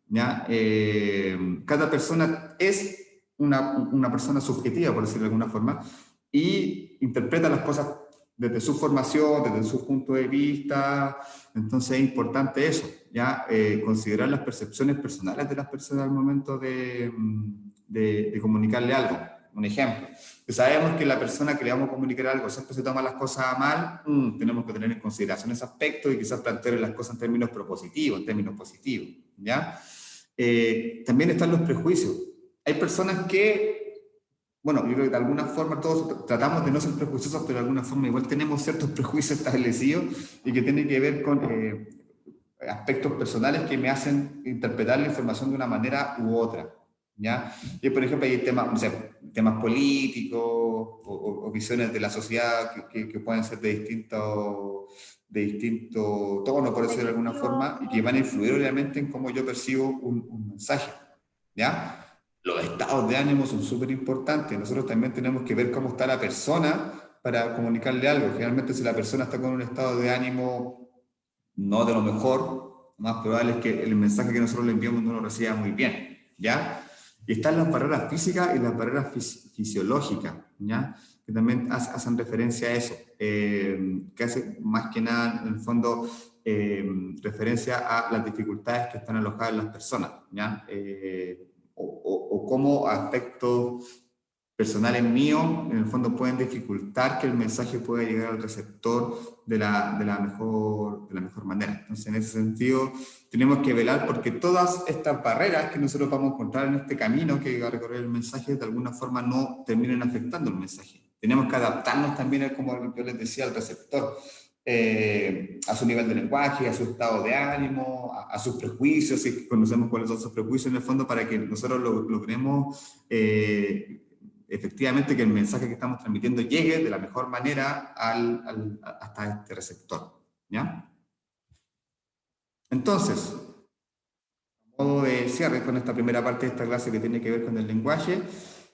Speaker 1: ¿ya? Cada persona es una persona subjetiva, por decirlo de alguna forma, y interpreta las cosas desde su formación, desde su punto de vista. Entonces es importante eso, ¿ya? Considerar las percepciones personales de las personas al momento de comunicarle algo. Un ejemplo, que sabemos que la persona que le vamos a comunicar algo siempre se toma las cosas a mal, tenemos que tener en consideración ese aspecto y quizás plantear las cosas en términos propositivos, en términos positivos, ¿ya? También están los prejuicios. Hay personas que bueno, yo creo que de alguna forma todos tratamos de no ser prejuiciosos, pero de alguna forma igual tenemos ciertos prejuicios establecidos y que tienen que ver con aspectos personales que me hacen interpretar la información de una manera u otra, ¿ya? Y por ejemplo hay temas, no sé, temas políticos o visiones de la sociedad que pueden ser de distinto tono, por decirlo de alguna forma, y que van a influir obviamente en cómo yo percibo un mensaje, ¿ya? Los estados de ánimo son súper importantes. Nosotros también tenemos que ver cómo está la persona para comunicarle algo. Generalmente si la persona está con un estado de ánimo no de lo mejor, lo más probable es que el mensaje que nosotros le enviamos no lo reciba muy bien, ¿ya? Y están las barreras físicas y las barreras fisiológicas, ¿ya? Que también hacen referencia a eso, que hace más que nada, en el fondo, referencia a las dificultades que están alojadas en las personas, ¿ya? O cómo aspectos personales míos, en el fondo, pueden dificultar que el mensaje pueda llegar al receptor de la mejor manera. Entonces, en ese sentido, tenemos que velar porque todas estas barreras que nosotros vamos a encontrar en este camino que va a recorrer el mensaje, de alguna forma no terminen afectando el mensaje. Tenemos que adaptarnos también, como yo les decía, al receptor, a su nivel de lenguaje, a su estado de ánimo, a sus prejuicios, si conocemos cuáles son sus prejuicios en el fondo, para que nosotros logremos efectivamente que el mensaje que estamos transmitiendo llegue de la mejor manera hasta este receptor, ¿ya? Entonces, a modo de cierre con esta primera parte de esta clase que tiene que ver con el lenguaje,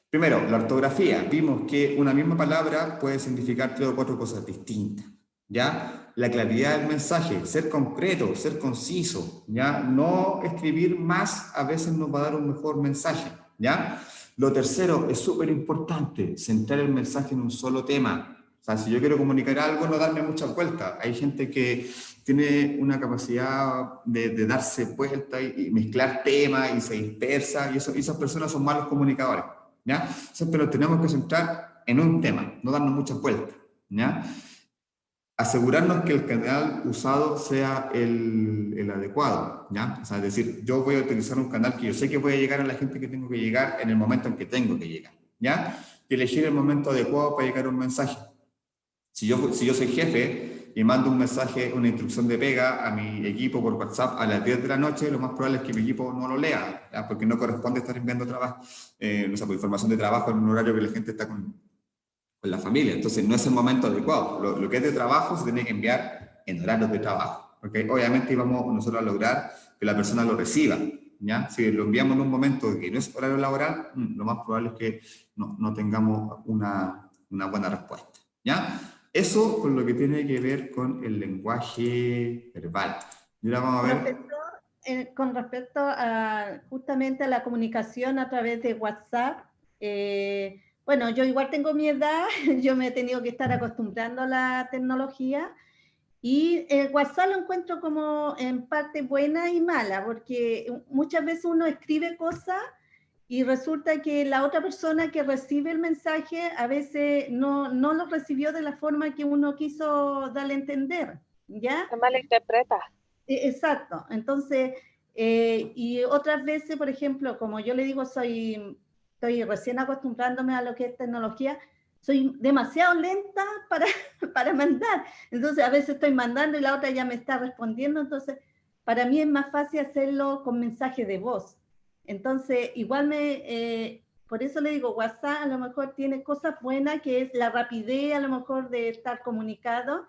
Speaker 1: primero, la ortografía. Vimos que una misma palabra puede significar 3 o 4 cosas distintas, ¿ya? La claridad del mensaje, ser concreto, ser conciso, ¿ya? No escribir más a veces nos va a dar un mejor mensaje, ¿ya? Lo tercero, es súper importante, centrar el mensaje en un solo tema. O sea, si yo quiero comunicar algo, no darme muchas vueltas. Hay gente que tiene una capacidad de darse vueltas y mezclar temas y se dispersa, y esas personas son malos comunicadores, ¿ya? Siempre nos tenemos que centrar en un tema, no darnos muchas vueltas, ¿ya? Asegurarnos que el canal usado sea el adecuado, ¿ya? O sea, es decir, yo voy a utilizar un canal que yo sé que voy a llegar a la gente que tengo que llegar en el momento en que tengo que llegar, ¿ya? Y elegir el momento adecuado para llegar a un mensaje. Si yo soy jefe y mando un mensaje, una instrucción de pega a mi equipo por WhatsApp a las 10 de la noche, lo más probable es que mi equipo no lo lea, ¿ya? Porque no corresponde estar enviando trabajo, no sé, por información de trabajo en un horario que la gente está con la familia, entonces no es el momento adecuado. Lo que es de trabajo se tiene que enviar en horarios de trabajo, porque obviamente vamos nosotros a lograr que la persona lo reciba, ¿ya? Si lo enviamos en un momento que no es horario laboral, lo más probable es que no tengamos una buena respuesta, ¿ya? Eso con lo que tiene que ver con el lenguaje verbal. Y ahora vamos a ver.
Speaker 4: Con respecto justamente a la comunicación a través de WhatsApp, bueno, yo igual tengo mi edad, yo me he tenido que estar acostumbrando a la tecnología y WhatsApp lo encuentro como en parte buena y mala, porque muchas veces uno escribe cosas y resulta que la otra persona que recibe el mensaje a veces no lo recibió de la forma que uno quiso darle a entender, ¿ya?
Speaker 6: Se malinterpreta.
Speaker 4: Exacto, entonces, y otras veces, por ejemplo, como yo le digo, estoy recién acostumbrándome a lo que es tecnología, soy demasiado lenta para mandar. Entonces, a veces estoy mandando y la otra ya me está respondiendo. Entonces, para mí es más fácil hacerlo con mensaje de voz. Entonces, igual por eso le digo, WhatsApp a lo mejor tiene cosas buenas, que es la rapidez a lo mejor de estar comunicado,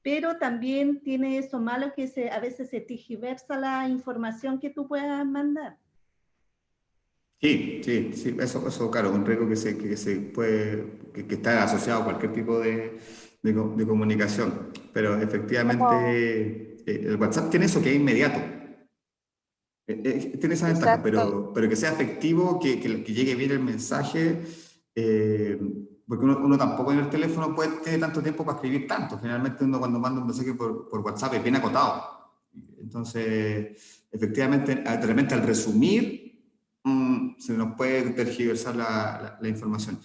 Speaker 4: pero también tiene eso malo que a veces se tergiversa la información que tú puedas mandar.
Speaker 1: Sí, eso claro, un riesgo que está asociado a cualquier tipo de comunicación, pero efectivamente el WhatsApp tiene eso que es inmediato, tiene esa ventaja, pero que sea efectivo, que llegue bien el mensaje, porque uno tampoco en el teléfono puede tener tanto tiempo para escribir tanto. Generalmente uno cuando manda un mensaje por WhatsApp es bien acotado, entonces efectivamente realmente al resumir se nos puede tergiversar la información.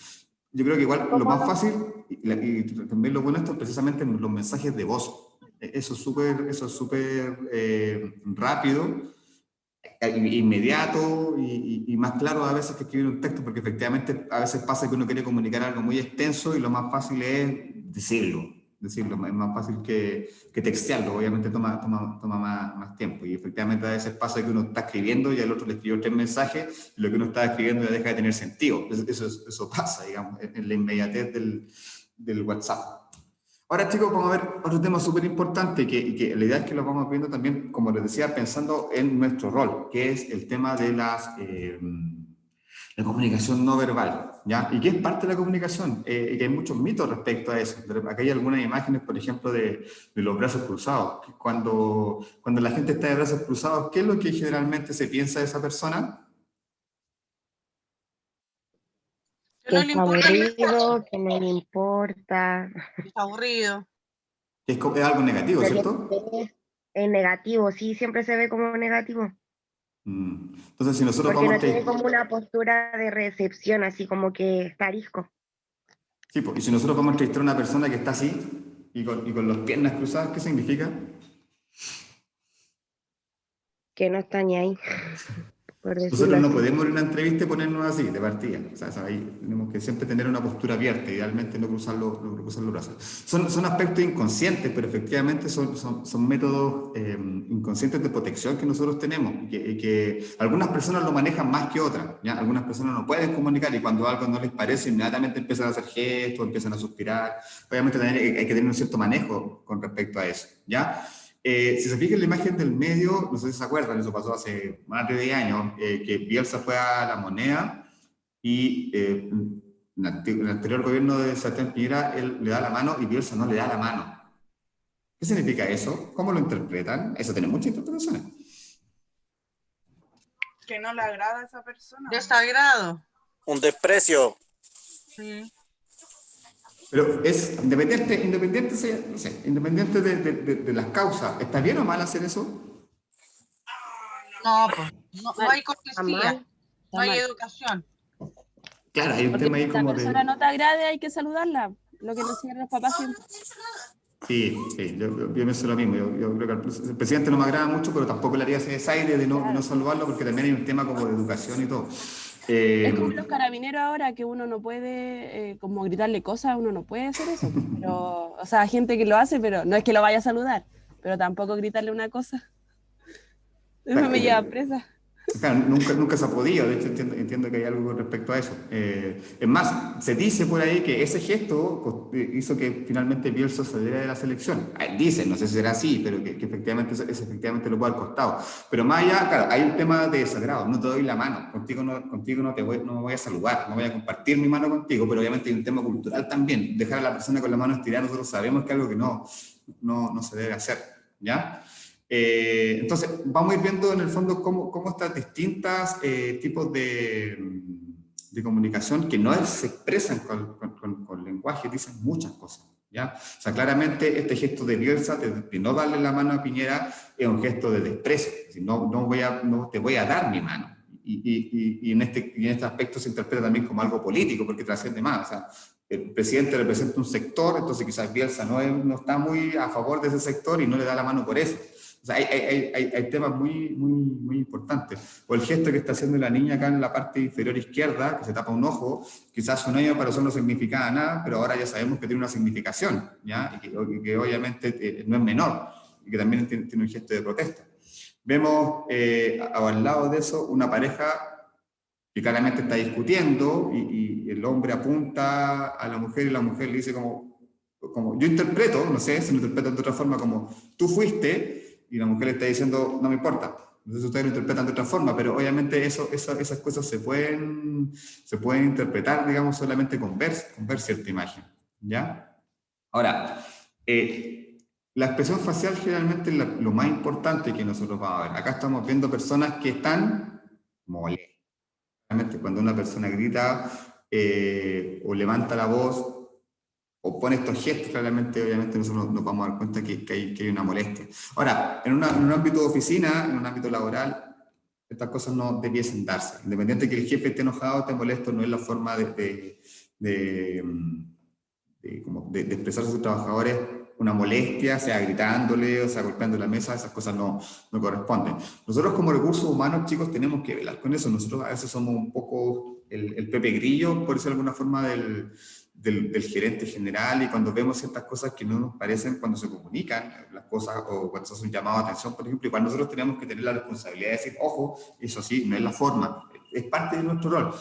Speaker 1: Yo creo que igual lo más fácil y también lo bueno esto es precisamente en los mensajes de voz. Eso es súper rápido inmediato y más claro a veces que escribir un texto, porque efectivamente a veces pasa que uno quiere comunicar algo muy extenso y lo más fácil es decirlo, es más fácil que textearlo, obviamente toma más tiempo, y efectivamente a veces pasa que uno está escribiendo y al otro le escribió 3 mensajes y lo que uno está escribiendo ya deja de tener sentido. Eso pasa, digamos, en la inmediatez del WhatsApp. Ahora, chicos, vamos a ver otro tema súper importante, que la idea es que lo vamos viendo también, como les decía, pensando en nuestro rol, que es el tema de la comunicación no verbal, ¿ya? Y que es parte de la comunicación, y que hay muchos mitos respecto a eso. Acá hay algunas imágenes, por ejemplo, de los brazos cruzados. Cuando la gente está de brazos cruzados, ¿qué es lo que generalmente se piensa de esa persona?
Speaker 7: Que
Speaker 3: Que
Speaker 7: no le
Speaker 3: está
Speaker 7: importa el esposo.
Speaker 3: aburrido, que no le importa.
Speaker 7: Que está aburrido.
Speaker 1: Es algo negativo,
Speaker 3: Pero
Speaker 1: ¿cierto?
Speaker 3: es negativo, sí, siempre se ve como negativo.
Speaker 1: Entonces, si nosotros
Speaker 3: Porque
Speaker 1: vamos
Speaker 3: no tiene como una postura de recepción, así como que está arisco.
Speaker 1: Sí, pues, y si nosotros vamos a entrevistar a una persona que está así y con las piernas cruzadas, ¿qué significa?
Speaker 3: Que no está ni ahí, por decirlo
Speaker 1: Nosotros no
Speaker 3: así.
Speaker 1: podemos en una entrevista ponernos así, de partida. O sea, ahí tenemos que siempre tener una postura abierta, idealmente no cruzar los brazos. Son aspectos inconscientes, pero efectivamente son métodos inconscientes de protección que nosotros tenemos, y que algunas personas lo manejan más que otras, ¿ya? Algunas personas no pueden comunicar y cuando algo no les parece, inmediatamente empiezan a hacer gestos, empiezan a suspirar. Obviamente hay que tener un cierto manejo con respecto a eso, ¿ya? Si se fijan en la imagen del medio, no sé si se acuerdan, eso pasó hace más de 10 años, que Bielsa fue a La Moneda y en el anterior gobierno de Sebastián Piñera, él le da la mano y Bielsa no le da la mano. ¿Qué significa eso? ¿Cómo lo interpretan? Eso tiene muchas interpretaciones.
Speaker 7: Que no le agrada a esa persona. Desagrado.
Speaker 8: Un desprecio.
Speaker 7: Sí.
Speaker 1: Pero es independiente de las causas. ¿Está bien o mal hacer eso?
Speaker 7: No, pues. No hay cortesía.
Speaker 3: mal.
Speaker 7: No hay educación.
Speaker 1: Claro, hay un
Speaker 2: Porque
Speaker 1: tema ahí
Speaker 2: si la
Speaker 1: como
Speaker 2: persona
Speaker 1: de...
Speaker 2: no te agrade, hay que saludarla. Lo que nos enseñan los papás siempre.
Speaker 1: Sí, yo pienso lo mismo. Yo creo que el presidente no me agrada mucho, pero tampoco le haría ese desaire de no saludarlo, porque también hay un tema como de educación y todo.
Speaker 2: Es como los carabineros ahora, que uno no puede como gritarle cosas, uno no puede hacer eso. Pero, o sea, gente que lo hace, pero no es que lo vaya a saludar, pero tampoco gritarle una cosa. Eso me lleva presa.
Speaker 1: Claro, nunca se ha podido, de hecho entiendo que hay algo con respecto a eso. Es más, se dice por ahí que ese gesto hizo que finalmente Bielsa saliera de la selección. Dicen, no sé si será así, pero que efectivamente eso efectivamente lo puede haber costado. Pero más allá, claro, hay un tema de desagrado, no te doy la mano, contigo no me voy a saludar, no voy a compartir mi mano contigo, pero obviamente hay un tema cultural también, dejar a la persona con la mano estirada, nosotros sabemos que es algo que no se debe hacer, ¿ya? Entonces, vamos a ir viendo en el fondo cómo estas distintas tipos de comunicación que no se expresan con lenguaje, dicen muchas cosas, ¿ya? O sea, claramente este gesto de Bielsa, de no darle la mano a Piñera, es un gesto de desprecio, es decir, no te voy a dar mi mano. Y en este aspecto se interpreta también como algo político, porque trasciende más. O sea, el presidente representa un sector, entonces quizás Bielsa no está muy a favor de ese sector y no le da la mano por eso. O sea, hay temas muy importantes. O el gesto que está haciendo la niña acá en la parte inferior izquierda, que se tapa un ojo, quizás un año para nosotros no significaba nada, pero ahora ya sabemos que tiene una significación, ¿ya? Y que obviamente no es menor, y que también tiene un gesto de protesta. Vemos al lado de eso una pareja que claramente está discutiendo y el hombre apunta a la mujer y la mujer le dice como yo interpreto, no sé si lo interpretan de otra forma, como tú fuiste, y la mujer le está diciendo, no me importa. Entonces ustedes lo interpretan de otra forma, pero obviamente esas cosas se pueden interpretar, digamos, solamente con ver cierta imagen, ¿ya? Ahora, la expresión facial generalmente es lo más importante que nosotros vamos a ver. Acá estamos viendo personas que están molestas. Realmente cuando una persona grita o levanta la voz, o pone estos gestos, claramente, obviamente nosotros nos vamos a dar cuenta que hay una molestia. Ahora, en un ámbito de oficina, en un ámbito laboral, estas cosas no debiesen darse. Independiente de que el jefe esté enojado, esté molesto, no es la forma de expresar a sus trabajadores una molestia, sea gritándole, o sea golpeando la mesa, esas cosas no corresponden. Nosotros como recursos humanos, chicos, tenemos que velar con eso. Nosotros a veces somos un poco el Pepe Grillo, por decirlo de alguna forma, del gerente general, y cuando vemos ciertas cosas que no nos parecen cuando se comunican las cosas, o cuando se hace un llamado de atención, por ejemplo, igual nosotros tenemos que tener la responsabilidad de decir, ojo, eso sí, no es la forma, es parte de nuestro rol.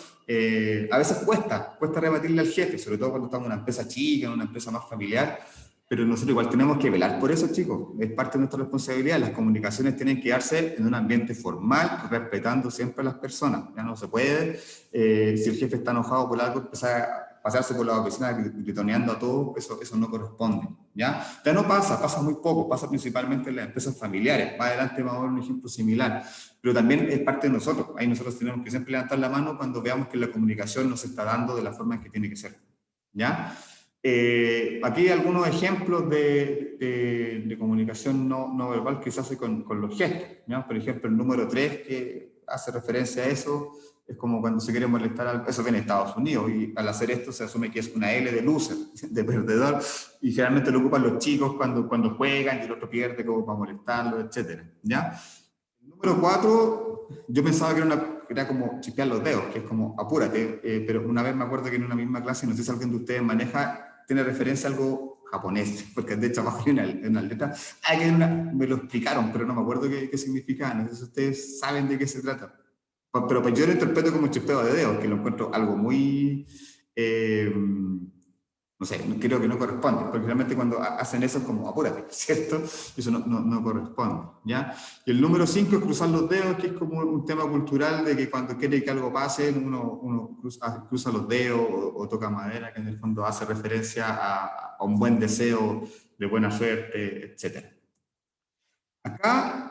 Speaker 1: A veces cuesta rebatirle al jefe, sobre todo cuando estamos en una empresa chica, en una empresa más familiar, pero nosotros igual tenemos que velar por eso, chicos, es parte de nuestra responsabilidad. Las comunicaciones tienen que darse en un ambiente formal, respetando siempre a las personas. Ya no se puede, si el jefe está enojado por algo, empezar a pasarse por la oficina gritoneando a todos, eso no corresponde, ¿ya? Ya no pasa muy poco, pasa principalmente en las empresas familiares. Más adelante vamos a ver un ejemplo similar, pero también es parte de nosotros. Ahí nosotros tenemos que siempre levantar la mano cuando veamos que la comunicación no se está dando de la forma en que tiene que ser, ¿ya? Aquí hay algunos ejemplos de comunicación no verbal que se hace con los gestos, ¿ya? Por ejemplo, el número 3 que hace referencia a eso, es como cuando se quiere molestar, eso viene de Estados Unidos, y al hacer esto se asume que es una L de loser, de perdedor, y generalmente lo ocupan los chicos cuando juegan y el otro pierde como para molestarlo, etc. ¿Ya? El número 4, yo pensaba que era como chispear los dedos, que es como apúrate, pero una vez me acuerdo que en una misma clase, no sé si alguien de ustedes tiene referencia a algo japonés, porque de hecho abajo hay una letra, me lo explicaron, pero no me acuerdo qué significaba, no sé si ustedes saben de qué se trata. Pero pues yo lo interpreto como chispeo de dedos, que lo encuentro algo muy, no sé, creo que no corresponde, porque realmente cuando hacen eso es como apúrate, ¿cierto? Eso no corresponde, ¿ya? Y el número 5 es cruzar los dedos, que es como un tema cultural de que cuando quiere que algo pase, uno cruza los dedos o toca madera, que en el fondo hace referencia a un buen deseo de buena suerte, etc. Acá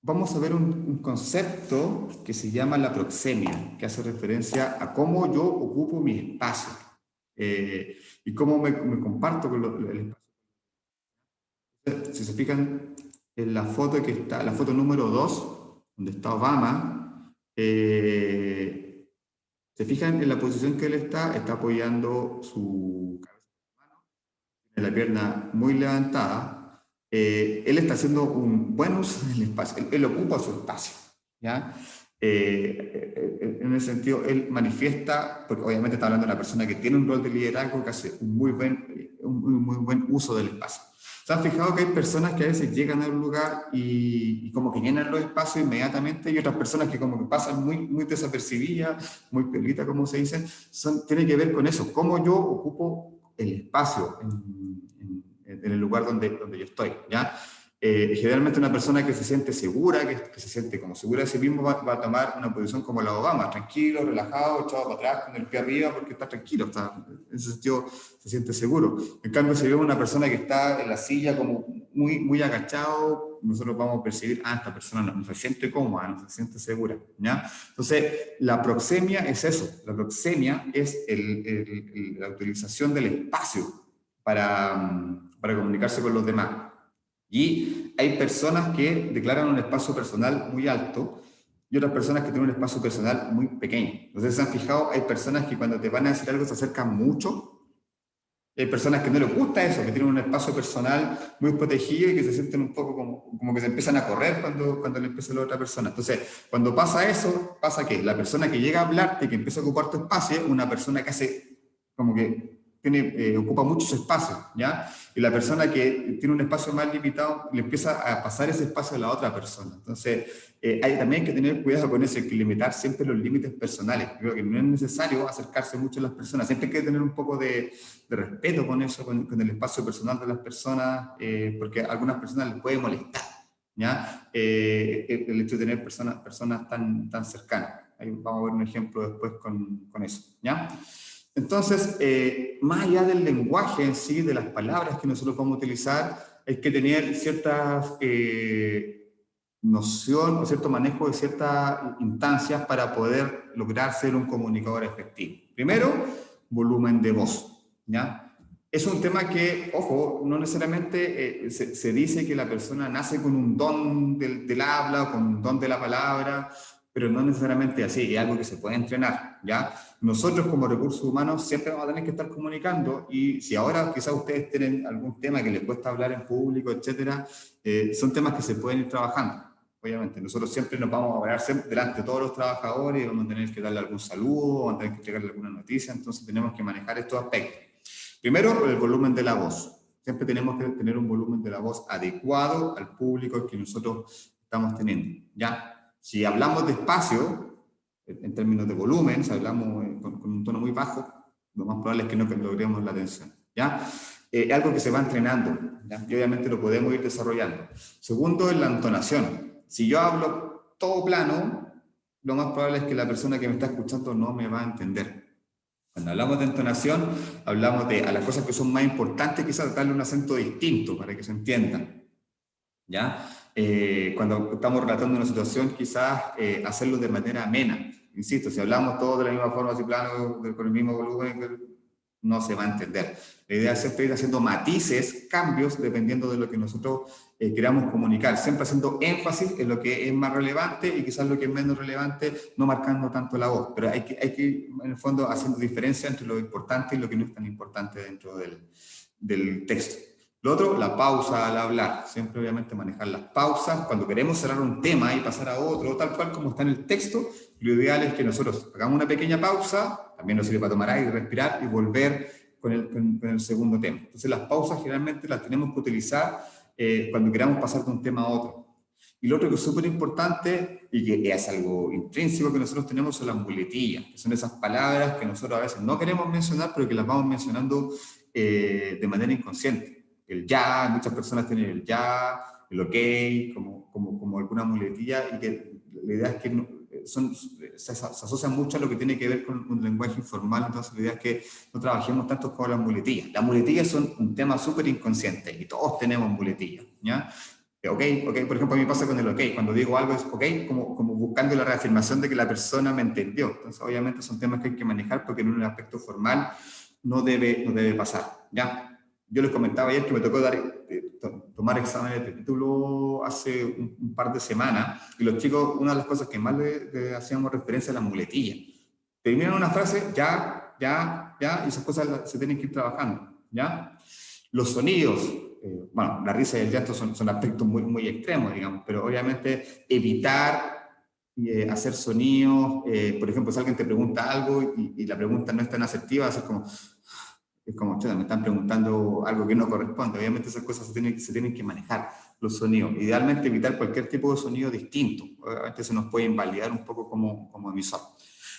Speaker 1: vamos a ver un concepto que se llama la proxemia, que hace referencia a cómo yo ocupo mi espacio y cómo me comparto con el espacio. Si se fijan en la foto que está, la foto número 2, donde está Obama, se fijan en la posición que él está apoyando su cabeza en la pierna muy levantada. Él está haciendo un buen uso del espacio, él ocupa su espacio, ¿ya? En ese sentido, él manifiesta, porque obviamente está hablando de una persona que tiene un rol de liderazgo, que hace un muy buen uso del espacio. ¿Se han fijado que hay personas que a veces llegan a un lugar y como que llenan los espacios inmediatamente, y otras personas que como que pasan muy desapercibidas, muy piolitas, como se dice? Tiene que ver con eso, cómo yo ocupo el espacio en el lugar donde yo estoy, ¿ya? Generalmente una persona que se siente segura, que se siente como segura de sí mismo, va a tomar una posición como la de Obama, tranquilo, relajado, echado para atrás, con el pie arriba, porque está tranquilo, en ese sentido se siente seguro. En cambio, si vemos una persona que está en la silla como muy agachado, nosotros vamos a percibir, esta persona no se siente cómoda, no se siente segura, ¿ya? Entonces, la proxemia es eso, la proxemia es la utilización del espacio para comunicarse con los demás. Y hay personas que declaran un espacio personal muy alto y otras personas que tienen un espacio personal muy pequeño. Entonces, ¿se han fijado? Hay personas que cuando te van a decir algo se acercan mucho. Hay personas que no les gusta eso, que tienen un espacio personal muy protegido y que se sienten un poco como que se empiezan a correr cuando le empieza a la otra persona. Entonces, cuando pasa eso, pasa que la persona que llega a hablarte, que empieza a ocupar tu espacio, es una persona que hace como que ocupa muchos espacios, ¿ya? Y la persona que tiene un espacio más limitado le empieza a pasar ese espacio a la otra persona. Entonces, hay también que tener cuidado con eso, hay que limitar siempre los límites personales. Creo que no es necesario acercarse mucho a las personas, siempre hay que tener un poco de respeto con eso, con el espacio personal de las personas, porque a algunas personas les puede molestar, ¿ya? El hecho de tener personas tan cercanas. Ahí vamos a ver un ejemplo después con eso, ¿ya? Entonces, más allá del lenguaje en sí, de las palabras que nosotros vamos a utilizar, hay que tener ciertas noción o cierto manejo de ciertas instancias para poder lograr ser un comunicador efectivo. Primero, volumen de voz, ¿ya? Es un tema que, ojo, no necesariamente se dice que la persona nace con un don del habla o con un don de la palabra, pero no necesariamente así, es algo que se puede entrenar, ¿ya? Nosotros como recursos humanos siempre vamos a tener que estar comunicando, y si ahora quizás ustedes tienen algún tema que les cuesta hablar en público, etcétera, son temas que se pueden ir trabajando. Obviamente, nosotros siempre nos vamos a hablar delante de todos los trabajadores, vamos a tener que darle algún saludo, vamos a tener que entregarle alguna noticia, entonces tenemos que manejar estos aspectos. Primero, el volumen de la voz. Siempre tenemos que tener un volumen de la voz adecuado al público que nosotros estamos teniendo, ¿ya? Si hablamos despacio, en términos de volumen, si hablamos con un tono muy bajo, lo más probable es que no logremos la atención, ¿ya? Algo que se va entrenando, ¿ya? Y obviamente lo podemos ir desarrollando. Segundo, es la entonación. Si yo hablo todo plano, lo más probable es que la persona que me está escuchando no me va a entender. Cuando hablamos de entonación, hablamos de a las cosas que son más importantes, quizás darle un acento distinto para que se entiendan, ¿ya? Cuando estamos relatando una situación, quizás hacerlo de manera amena. Insisto, si hablamos todos de la misma forma, así plano, con el mismo volumen, no se va a entender. La idea es siempre ir haciendo matices, cambios, dependiendo de lo que nosotros queramos comunicar, siempre haciendo énfasis en lo que es más relevante y quizás lo que es menos relevante, no marcando tanto la voz, pero hay que ir, en el fondo, haciendo diferencia entre lo importante y lo que no es tan importante dentro del texto. Lo otro, la pausa al hablar. Siempre, obviamente, manejar las pausas. Cuando queremos cerrar un tema y pasar a otro, tal cual como está en el texto, lo ideal es que nosotros hagamos una pequeña pausa, también nos sirve para tomar aire, respirar y volver con el segundo tema. Entonces, las pausas generalmente las tenemos que utilizar cuando queramos pasar de un tema a otro. Y lo otro que es súper importante y que es algo intrínseco que nosotros tenemos son las muletillas, que son esas palabras que nosotros a veces no queremos mencionar, pero que las vamos mencionando de manera inconsciente. El ya, muchas personas tienen el ya, el ok, como alguna muletilla, y que la idea es que se asocian mucho a lo que tiene que ver con un lenguaje informal, entonces la idea es que no trabajemos tanto con las muletillas. Las muletillas son un tema súper inconsciente, y todos tenemos muletillas, ¿ya? Ok, por ejemplo, a mí me pasa con el ok, cuando digo algo es ok, como buscando la reafirmación de que la persona me entendió. Entonces, obviamente son temas que hay que manejar porque en un aspecto formal no debe pasar, ¿ya? Yo les comentaba ayer que me tocó tomar exámenes de título hace un par de semanas, y los chicos, una de las cosas que más le hacíamos referencia a las muletillas. Terminan una frase, ya, y esas cosas se tienen que ir trabajando, ¿ya? Los sonidos, bueno, la risa y el llanto son aspectos muy, muy extremos, digamos, pero obviamente evitar hacer sonidos, por ejemplo, si alguien te pregunta algo y la pregunta no es tan asertiva, es como, me están preguntando algo que no corresponde. Obviamente esas cosas se tienen que manejar, los sonidos. Idealmente evitar cualquier tipo de sonido distinto. Obviamente se nos puede invalidar un poco como emisor.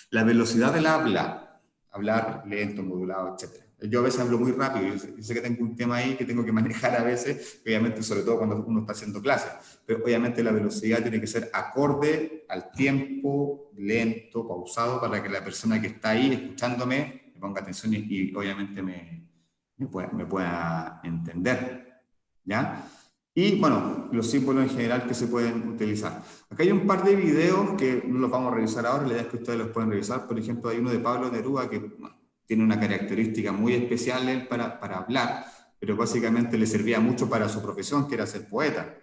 Speaker 1: La velocidad del hablar lento, modulado, etc. Yo a veces hablo muy rápido, yo sé que tengo un tema ahí que tengo que manejar a veces, obviamente sobre todo cuando uno está haciendo clases, pero obviamente la velocidad tiene que ser acorde al tiempo, lento, pausado, para que la persona que está ahí escuchándome ponga atención y obviamente me pueda entender, ¿ya? Y bueno, los símbolos en general que se pueden utilizar. Acá hay un par de videos que no los vamos a revisar ahora, la idea es que ustedes los pueden revisar. Por ejemplo, hay uno de Pablo Neruda que tiene una característica muy especial él para hablar, pero básicamente le servía mucho para su profesión, que era ser poeta,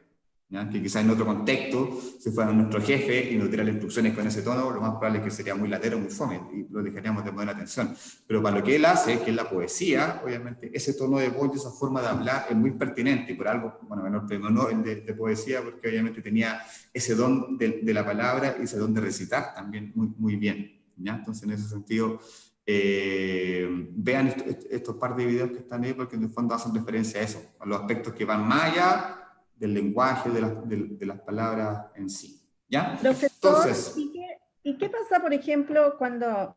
Speaker 1: ¿ya? Que quizás en otro contexto, si fuera nuestro jefe y nos diera las instrucciones con ese tono, lo más probable es que sería muy latero, muy fome, y lo dejaríamos de poner atención. Pero para lo que él hace, que es la poesía, obviamente ese tono de voz y esa forma de hablar es muy pertinente, y por algo, bueno, menor premio no el de poesía, porque obviamente tenía ese don de la palabra y ese don de recitar también muy, muy bien, ¿ya? Entonces, en ese sentido, vean estos par de videos que están ahí, porque en el fondo hacen referencia a eso, a los aspectos que van más allá del lenguaje, de las palabras en sí, ¿ya?
Speaker 4: Profesor,
Speaker 1: entonces,
Speaker 4: ¿y qué pasa, por ejemplo, cuando,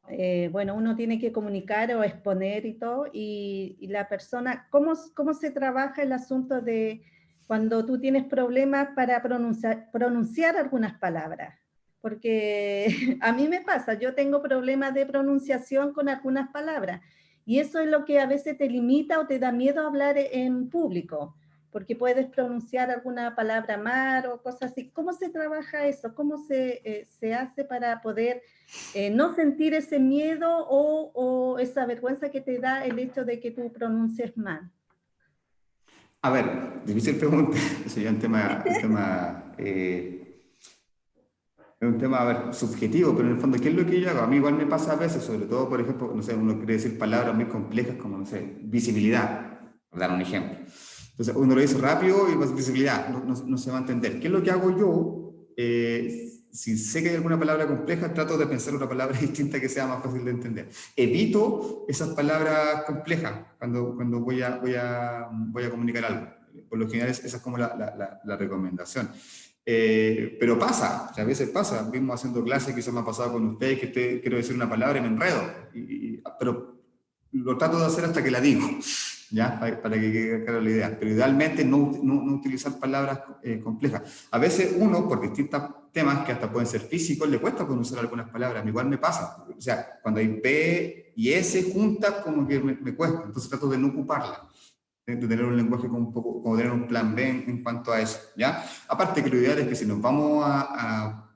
Speaker 4: bueno, uno tiene que comunicar o exponer y todo, y la persona, ¿cómo se trabaja el asunto de cuando tú tienes problemas para pronunciar algunas palabras? Porque a mí me pasa, yo tengo problemas de pronunciación con algunas palabras, y eso es lo que a veces te limita o te da miedo hablar en público, porque puedes pronunciar alguna palabra mal o cosas así. ¿Cómo se trabaja eso? ¿Cómo se hace para poder no sentir ese miedo o esa vergüenza que te da el hecho de que tú pronuncies mal?
Speaker 1: A ver, difícil pregunta, sería un tema es un tema, a ver, subjetivo, pero en el fondo, ¿qué es lo que yo hago? A mí igual me pasa a veces, sobre todo, por ejemplo, no sé, uno quiere decir palabras muy complejas como, no sé, visibilidad, por dar un ejemplo. Entonces, uno lo dice rápido y más visibilidad, no se va a entender. ¿Qué es lo que hago yo? Si sé que hay alguna palabra compleja, trato de pensar una palabra distinta que sea más fácil de entender. Evito esas palabras complejas cuando voy a comunicar algo. Por lo general, esa es como la recomendación. Pero pasa, o sea, a veces pasa, mismo haciendo clases, quizás me ha pasado con ustedes, que quiero decir una palabra y me enredo, pero lo trato de hacer hasta que la digo, ¿ya? Para que quede clara la idea, pero idealmente no utilizar palabras complejas. A veces uno, por distintos temas que hasta pueden ser físicos, le cuesta pronunciar algunas palabras, a mí igual me pasa, o sea, cuando hay P y S juntas, como que me cuesta, entonces trato de no ocuparlas, de tener un lenguaje como tener un plan B en cuanto a eso, ¿ya? Aparte que lo ideal es que si nos vamos a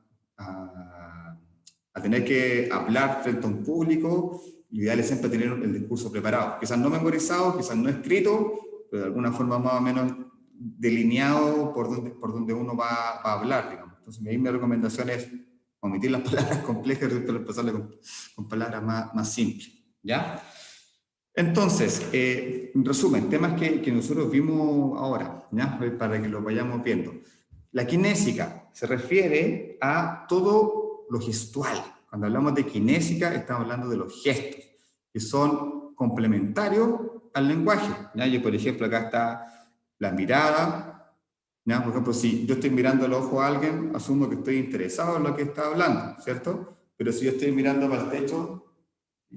Speaker 1: tener que hablar frente a un público, lo ideal es siempre tener el discurso preparado, quizás no memorizado, quizás no escrito, pero de alguna forma más o menos delineado por donde uno va a hablar, digamos. Entonces, mi recomendación es omitir las palabras complejas y reemplazarlas con palabras más simples, ¿ya? Entonces, en resumen, temas que nosotros vimos ahora, ¿ya? Para que lo vayamos viendo. La kinésica se refiere a todo lo gestual. Cuando hablamos de kinésica, estamos hablando de los gestos, que son complementarios al lenguaje, ¿ya? Yo, por ejemplo, acá está la mirada, ¿ya? Por ejemplo, si yo estoy mirando el ojo a alguien, asumo que estoy interesado en lo que está hablando, ¿cierto? Pero si yo estoy mirando para el techo,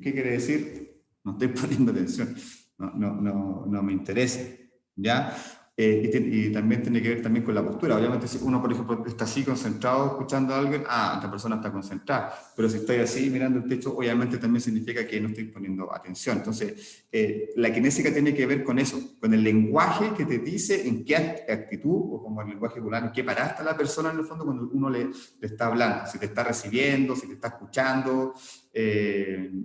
Speaker 1: ¿qué quiere decir? No estoy poniendo atención, no me interesa, ¿ya? Y también tiene que ver también con la postura. Obviamente, si uno, por ejemplo, está así concentrado escuchando a alguien, esta persona está concentrada. Pero si estoy así mirando el techo, obviamente también significa que no estoy poniendo atención. Entonces, la kinésica tiene que ver con eso, con el lenguaje que te dice en qué actitud, o como el lenguaje popular, en qué parada está la persona en el fondo cuando uno le está hablando. Si te está recibiendo, si te está escuchando.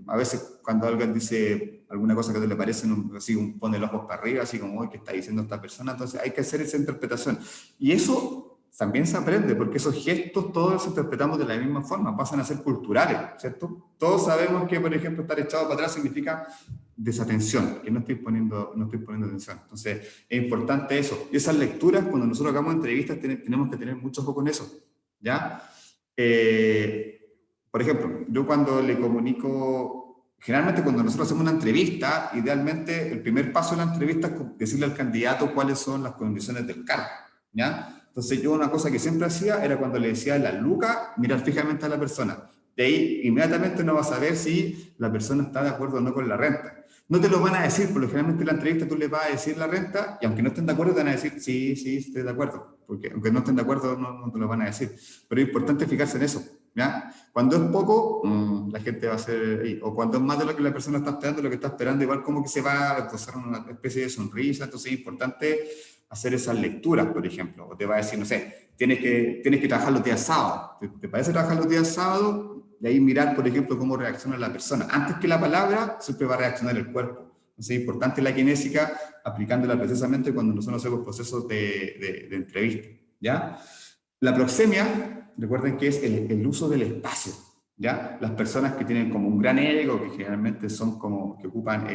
Speaker 1: A veces cuando alguien dice alguna cosa que te le parece, así pone los ojos para arriba, así como, ¿qué está diciendo esta persona? Entonces hay que hacer esa interpretación. Y eso también se aprende, porque esos gestos todos los interpretamos de la misma forma, pasan a ser culturales, ¿cierto? Todos sabemos que, por ejemplo, estar echado para atrás significa desatención, que no estoy poniendo atención. Entonces es importante eso. Y esas lecturas, cuando nosotros hagamos entrevistas, tenemos que tener mucho ojo con eso, ¿ya? Por ejemplo, yo cuando le comunico, generalmente cuando nosotros hacemos una entrevista, idealmente el primer paso de la entrevista es decirle al candidato cuáles son las condiciones del cargo, ¿ya? Entonces yo una cosa que siempre hacía era cuando le decía a la Luca, mirar fijamente a la persona. De ahí inmediatamente uno va a saber si la persona está de acuerdo o no con la renta. No te lo van a decir, porque generalmente en la entrevista tú les vas a decir la renta y aunque no estén de acuerdo te van a decir, sí, estoy de acuerdo. Porque aunque no estén de acuerdo no te lo van a decir. Pero es importante fijarse en eso, ¿ya? Cuando es poco, la gente va a hacer, o cuando es más de lo que la persona está esperando, lo que está esperando, igual como que se va a esbozar una especie de sonrisa. Entonces es importante hacer esas lecturas, por ejemplo. O te va a decir, no sé, tienes que trabajar los días sábados. ¿Te parece trabajar los días sábados? Y ahí mirar, por ejemplo, cómo reacciona la persona. Antes que la palabra, siempre va a reaccionar el cuerpo. Entonces es importante la kinésica, aplicándola precisamente cuando nosotros hacemos procesos de entrevista, ¿ya? La proxemia, recuerden que es el uso del espacio, ¿ya? Las personas que tienen como un gran ego, que generalmente son como que ocupan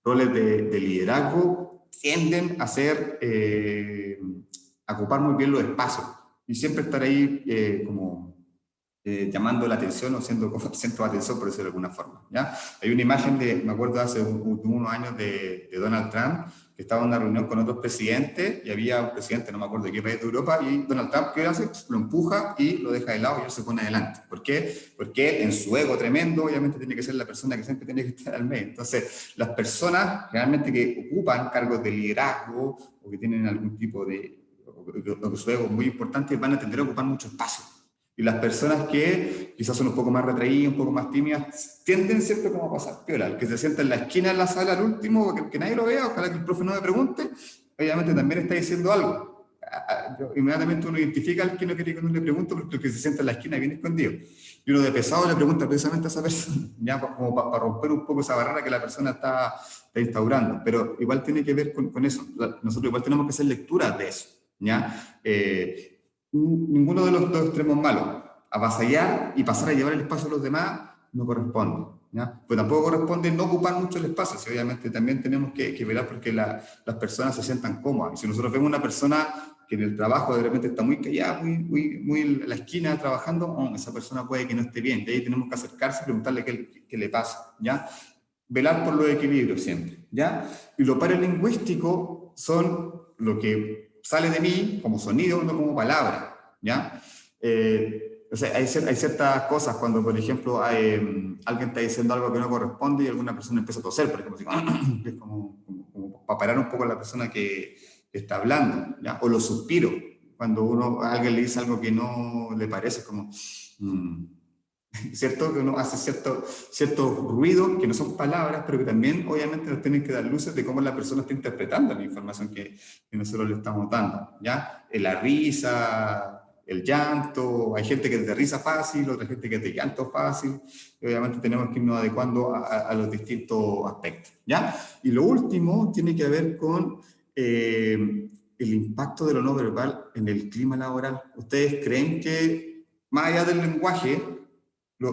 Speaker 1: roles de liderazgo, tienden a a ocupar muy bien los espacios y siempre estar ahí llamando la atención o siendo como centro de atención, por decirlo de alguna forma, ¿ya? Hay una imagen me acuerdo hace unos años de Donald Trump, que estaba en una reunión con otros presidentes y había un presidente, no me acuerdo de qué país de Europa, y Donald Trump, ¿qué hace? Lo empuja y lo deja de lado y él se pone adelante. ¿Por qué? Porque en su ego tremendo, obviamente tiene que ser la persona que siempre tiene que estar al medio. Entonces, las personas realmente que ocupan cargos de liderazgo o que tienen algún tipo o su ego muy importante, van a tender a ocupar mucho espacio. Y las personas que quizás son un poco más retraídas, un poco más tímidas, tienden siempre como a pasar piola. El que se sienta en la esquina de la sala al último, que nadie lo vea, ojalá que el profe no me pregunte, obviamente también está diciendo algo. Inmediatamente uno identifica al que no quiere que uno le pregunte, porque el que se sienta en la esquina viene escondido. Y uno de pesado le pregunta precisamente a esa persona, ya como para romper un poco esa barrera que la persona está instaurando. Pero igual tiene que ver con eso. Nosotros igual tenemos que hacer lecturas de eso, ¿ya? Ninguno de los dos extremos malos. avasallar y pasar a llevar el espacio de los demás no corresponde, ¿ya? Pues tampoco corresponde no ocupar mucho el espacio, si obviamente también tenemos que velar porque las personas se sientan cómodas. Y si nosotros vemos una persona que en el trabajo de repente está muy callada, muy en la esquina trabajando, esa persona puede que no esté bien, de ahí tenemos que acercarse y preguntarle qué le pasa, ¿ya? Velar por los equilibrios siempre, ¿ya? Y los pares lingüísticos son lo que sale de mí como sonido, no como palabra, ¿ya? O sea, hay ciertas cosas cuando, por ejemplo, alguien está diciendo algo que no corresponde y alguna persona empieza a toser, por ejemplo, así, es como para parar un poco a la persona que está hablando, ¿ya? O los suspiros, cuando a alguien le dice algo que no le parece, como... ¿cierto? Que uno hace ciertos ruidos que no son palabras, pero que también obviamente nos tienen que dar luces de cómo la persona está interpretando la información que nosotros le estamos dando, ¿ya? La risa, el llanto, hay gente que es de risa fácil, otra gente que es de llanto fácil, y obviamente tenemos que irnos adecuando a los distintos aspectos, ¿ya? Y lo último tiene que ver con el impacto de lo no verbal en el clima laboral. ¿Ustedes creen que, más allá del lenguaje,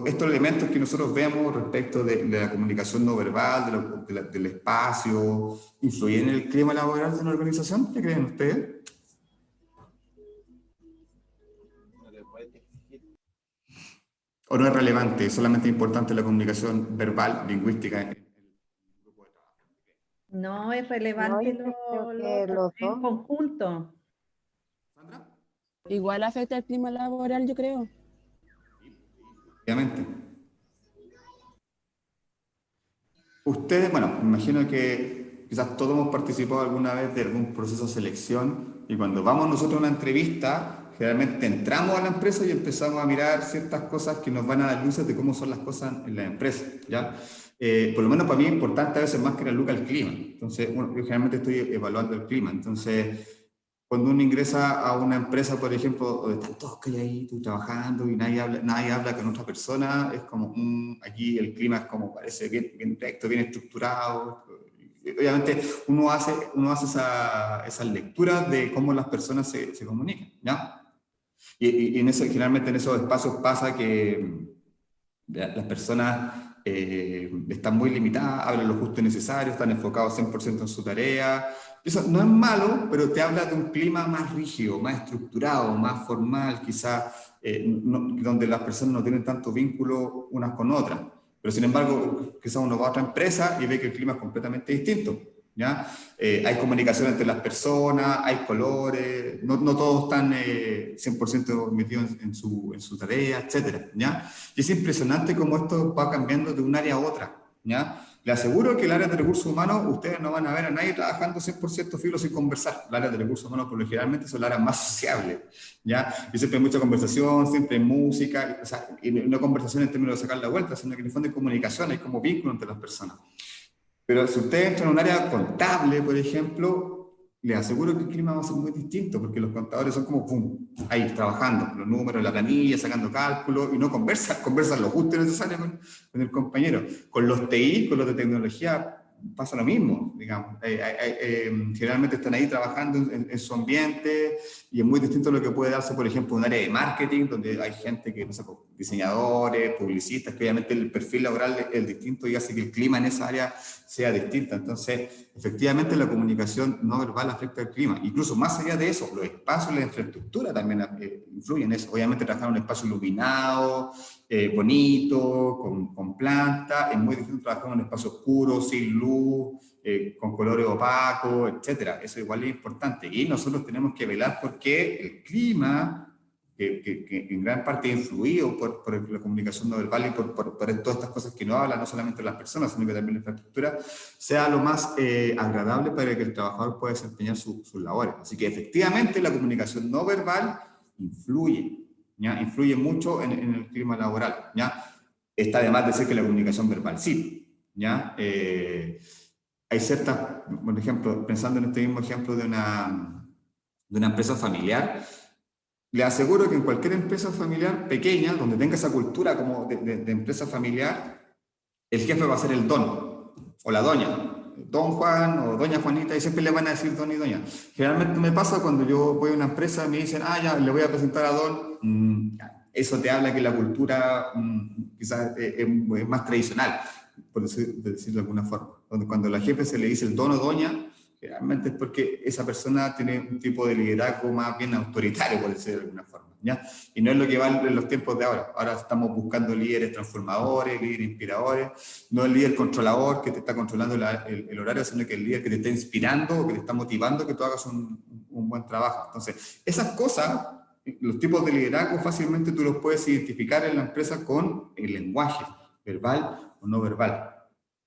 Speaker 1: estos elementos que nosotros vemos respecto de la comunicación no verbal, del espacio, influyen en el clima laboral de una organización? ¿Qué creen ustedes? ¿O no es relevante? ¿Es solamente importante la comunicación verbal, lingüística en el grupo de trabajo?
Speaker 4: No, es relevante
Speaker 3: No, yo creo que los
Speaker 4: en
Speaker 3: dos.
Speaker 4: conjunto.
Speaker 1: ¿Sandra?
Speaker 2: Igual afecta el clima laboral, yo creo.
Speaker 1: Obviamente. Ustedes, bueno, me imagino que quizás todos hemos participado alguna vez de algún proceso de selección y cuando vamos nosotros a una entrevista, generalmente entramos a la empresa y empezamos a mirar ciertas cosas que nos van a dar luces de cómo son las cosas en la empresa, ¿ya? Por lo menos para mí es importante a veces más que la luz al clima. Entonces, bueno, yo generalmente estoy evaluando el clima. Entonces, cuando uno ingresa a una empresa, por ejemplo, donde están todos calladitos trabajando y nadie habla con otra persona, es como, aquí el clima es como, parece bien recto, bien estructurado. Obviamente uno hace esa lectura de cómo las personas se comunican, ¿ya? Y generalmente en esos espacios pasa que las personas están muy limitadas, hablan lo justo y necesario, están enfocados 100% en su tarea. Eso no es malo, pero te habla de un clima más rígido, más estructurado, más formal, quizás, donde las personas no tienen tanto vínculo unas con otras. Pero sin embargo, quizás uno va a otra empresa y ve que el clima es completamente distinto, ¿ya? Hay comunicación entre las personas, hay colores, no todos están 100% metidos en su tarea, etcétera, ¿ya? Y es impresionante cómo esto va cambiando de un área a otra, ¿ya? Le aseguro que el área de recursos humanos, ustedes no van a ver a nadie trabajando 100% filo sin conversar. El área de recursos humanos, por lo generalmente, son las áreas más sociables, ¿ya? Y siempre hay mucha conversación, siempre hay música, o sea, y no conversación en términos de sacar la vuelta, sino que en el fondo hay comunicación, hay como vínculo entre las personas. Pero si ustedes entran en un área contable, por ejemplo, les aseguro que el clima va a ser muy distinto, porque los contadores son como, ¡pum!, ahí trabajando, los números, la planilla, sacando cálculos, y no conversan lo justo y necesario con el compañero. Con los TI, con los de tecnología, pasa lo mismo, digamos. Generalmente están ahí trabajando en su ambiente, y es muy distinto a lo que puede darse, por ejemplo, en un área de marketing, donde hay gente que, no sé, diseñadores, publicistas, que obviamente el perfil laboral es distinto y hace que el clima en esa área sea distinta. Entonces, efectivamente, la comunicación no verbal afecta al clima. Incluso más allá de eso, los espacios, la infraestructura también influyen en eso. Obviamente, trabajar en un espacio iluminado, bonito, con plantas, es muy distinto trabajar en un espacio oscuro, sin luz, con colores opacos, etcétera. Eso igual es importante. Y nosotros tenemos que velar porque el clima, que en gran parte es influido por la comunicación no verbal y por todas estas cosas que no hablan, no solamente las personas, sino que también la infraestructura, sea lo más agradable para que el trabajador pueda desempeñar sus labores. Así que efectivamente la comunicación no verbal influye, ¿ya? Influye mucho en el clima laboral, ¿ya? Está además de decir que la comunicación verbal sí, ¿ya? Hay ciertas, por ejemplo, pensando en este mismo ejemplo de una empresa familiar, le aseguro que en cualquier empresa familiar pequeña, donde tenga esa cultura como de empresa familiar, el jefe va a ser el don, o la doña, don Juan o doña Juanita, y siempre le van a decir don y doña. Generalmente me pasa cuando yo voy a una empresa y me dicen, ya, le voy a presentar a don, Eso te habla que la cultura quizás es más tradicional, por decirlo de alguna forma. Cuando a la jefe se le dice el don o doña, realmente es porque esa persona tiene un tipo de liderazgo más bien autoritario, por decirlo de alguna forma, ¿ya? Y no es lo que va en los tiempos de ahora. Ahora estamos buscando líderes transformadores, líderes inspiradores, no el líder controlador que te está controlando el horario, sino que el líder que te está inspirando, que te está motivando que tú hagas un buen trabajo. Entonces, esas cosas, los tipos de liderazgo fácilmente tú los puedes identificar en la empresa con el lenguaje, verbal o no verbal,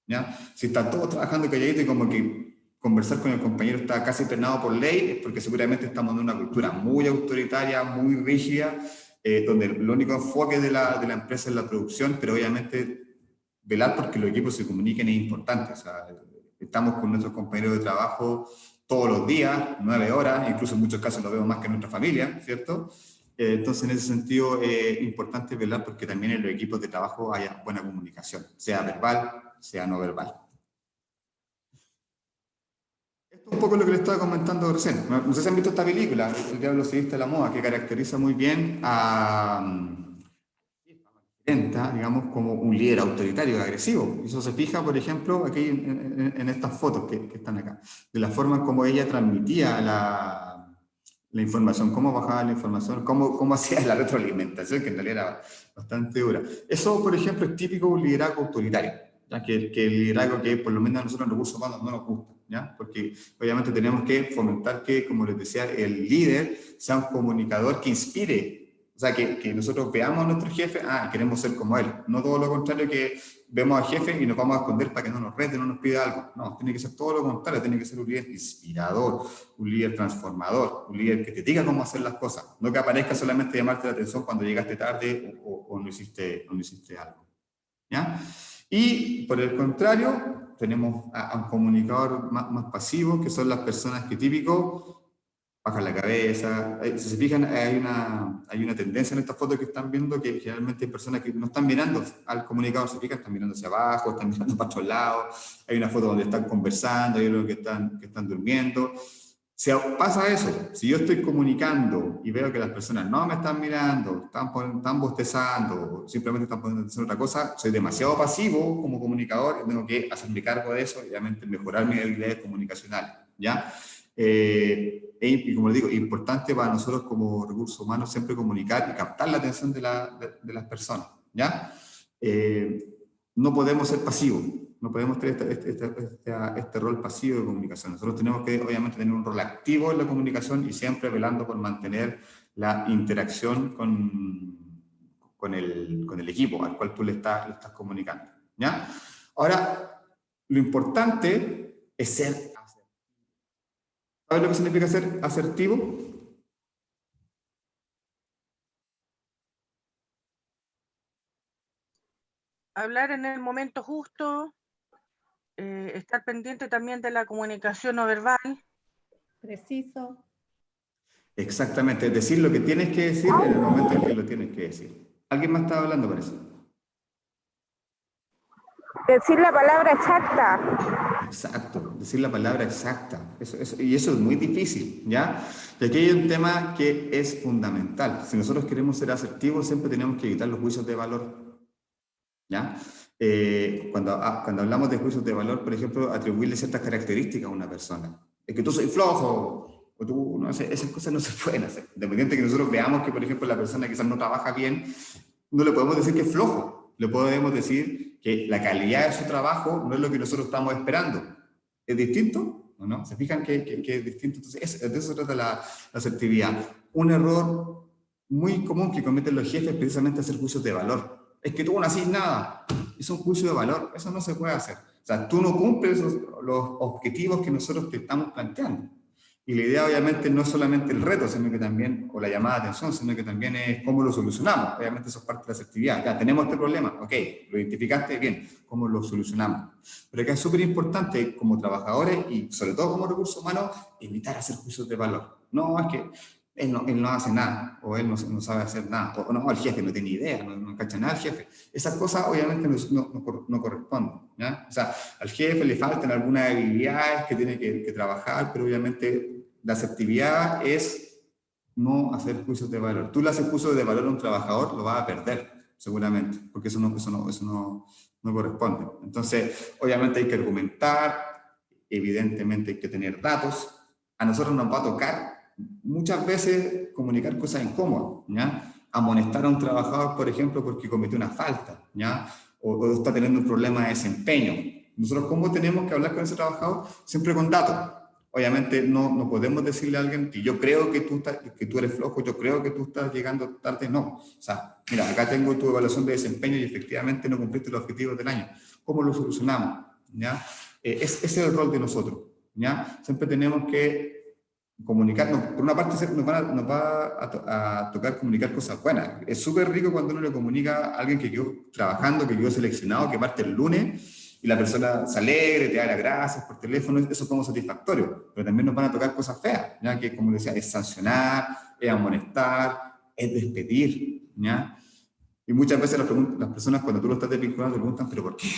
Speaker 1: ¿ya? Si están todos trabajando calladito y como que conversar con el compañero está casi entrenado por ley, es porque seguramente estamos en una cultura muy autoritaria, muy rígida, donde el único enfoque de la empresa es la producción, pero obviamente velar porque los equipos se comuniquen es importante. O sea, estamos con nuestros compañeros de trabajo todos los días, 9 horas, incluso en muchos casos lo vemos más que en nuestra familia, ¿cierto? Entonces, en ese sentido, es importante velar porque también en los equipos de trabajo haya buena comunicación, sea verbal, sea no verbal. Esto es un poco lo que les estaba comentando recién. No sé si han visto esta película, El diablo se viste a la moda, que caracteriza muy bien a digamos, como un líder autoritario y agresivo. Y eso se fija, por ejemplo, aquí en estas fotos que están acá, de la forma como ella transmitía la información, cómo bajaba la información, cómo hacía la retroalimentación, que en realidad era bastante dura. Eso, por ejemplo, es típico de un liderazgo autoritario, ¿ya? Que el liderazgo que por lo menos a nosotros en recursos humanos no nos gusta, ¿ya? Porque obviamente tenemos que fomentar que, como les decía, el líder sea un comunicador que inspire. O sea, que nosotros veamos a nuestro jefe, queremos ser como él. No todo lo contrario, que vemos al jefe y nos vamos a esconder para que no nos rete, no nos pida algo. No, tiene que ser todo lo contrario, tiene que ser un líder inspirador, un líder transformador, un líder que te diga cómo hacer las cosas. No que aparezca solamente llamarte la atención cuando llegaste tarde o no hiciste algo, ¿ya? Y por el contrario, tenemos a un comunicador más pasivo, que son las personas que típico bajan la cabeza. Si se fijan, hay una tendencia en estas fotos que están viendo, que generalmente hay personas que no están mirando al comunicador, se fijan, están mirando hacia abajo, están mirando para otros lados. Hay una foto donde están conversando, hay otros que están durmiendo. Si pasa eso, si yo estoy comunicando y veo que las personas no me están mirando, están bostezando, simplemente están poniendo atención a otra cosa, soy demasiado pasivo como comunicador y tengo que hacerme cargo de eso y obviamente mejorar mis habilidades comunicacionales, ¿ya? Y como les digo, es importante para nosotros como recursos humanos siempre comunicar y captar la atención de las personas, ¿ya? No podemos ser pasivos, no podemos tener este rol pasivo de comunicación. Nosotros tenemos que obviamente tener un rol activo en la comunicación y siempre velando por mantener la interacción con el equipo al cual tú le estás comunicando, ¿ya? Ahora, lo importante es ser asertivo. ¿Sabes lo que significa ser asertivo?
Speaker 7: Hablar en el momento justo, estar pendiente también de la comunicación no verbal.
Speaker 4: Preciso.
Speaker 1: Exactamente, decir lo que tienes que decir en el momento en que lo tienes que decir. ¿Alguien más estaba hablando, parece?
Speaker 3: Decir la palabra exacta.
Speaker 1: Exacto, decir la palabra exacta. Y eso es muy difícil, ¿ya? Y aquí hay un tema que es fundamental. Si nosotros queremos ser asertivos, siempre tenemos que evitar los juicios de valor, ¿ya? Cuando hablamos de juicios de valor, por ejemplo, atribuirle ciertas características a una persona. Es que tú soy flojo, o tú, no sé, esas cosas no se pueden hacer. Independiente de que nosotros veamos que, por ejemplo, la persona quizás no trabaja bien, no le podemos decir que es flojo. Le podemos decir que la calidad de su trabajo no es lo que nosotros estamos esperando. ¿Es distinto? ¿O no? ¿Se fijan que es distinto? Entonces, de eso se trata la asertividad. Un error muy común que cometen los jefes es precisamente hacer juicios de valor. Es que tú no haces nada. Es un juicio de valor. Eso no se puede hacer. O sea, tú no cumples los objetivos que nosotros te estamos planteando. Y la idea obviamente no es solamente el reto, sino que también, o la llamada de atención, sino que también es cómo lo solucionamos. Obviamente eso es parte de la asertividad. Ya, tenemos este problema, ok, lo identificaste bien, ¿cómo lo solucionamos? Pero acá es súper importante como trabajadores y sobre todo como recursos humanos, evitar hacer juicios de valor. No, es que él no hace nada, o él no sabe hacer nada, o no, el jefe no tiene idea, no cacha nada el jefe. Esas cosas obviamente no corresponden, ¿ya? O sea, al jefe le faltan algunas habilidades que tiene que trabajar, pero obviamente la asertividad es no hacer juicios de valor. Tú le haces juicio de valor a un trabajador, lo vas a perder, seguramente, porque eso no corresponde. Entonces, obviamente hay que argumentar, evidentemente hay que tener datos. A nosotros nos va a tocar muchas veces comunicar cosas incómodas, ¿ya? Amonestar a un trabajador, por ejemplo, porque cometió una falta, ¿ya? O está teniendo un problema de desempeño. Nosotros, ¿cómo tenemos que hablar con ese trabajador? Siempre con datos. Obviamente no podemos decirle a alguien que yo creo que tú eres flojo, yo creo que tú estás llegando tarde, no. O sea, mira, acá tengo tu evaluación de desempeño y efectivamente no cumpliste los objetivos del año. ¿Cómo lo solucionamos? ¿Ya? Ese es el rol de nosotros, ¿ya? Siempre tenemos que comunicarnos. Por una parte nos va a tocar comunicar cosas buenas. Es súper rico cuando uno le comunica a alguien que quedó trabajando, que quedó seleccionado, que parte el lunes, y la persona se alegre, te da las gracias por teléfono, eso es como satisfactorio, pero también nos van a tocar cosas feas, ¿ya? Que como decía, es sancionar, es amonestar, es despedir, ¿ya? Y muchas veces las personas cuando tú lo estás desvinculando te preguntan, ¿pero por qué?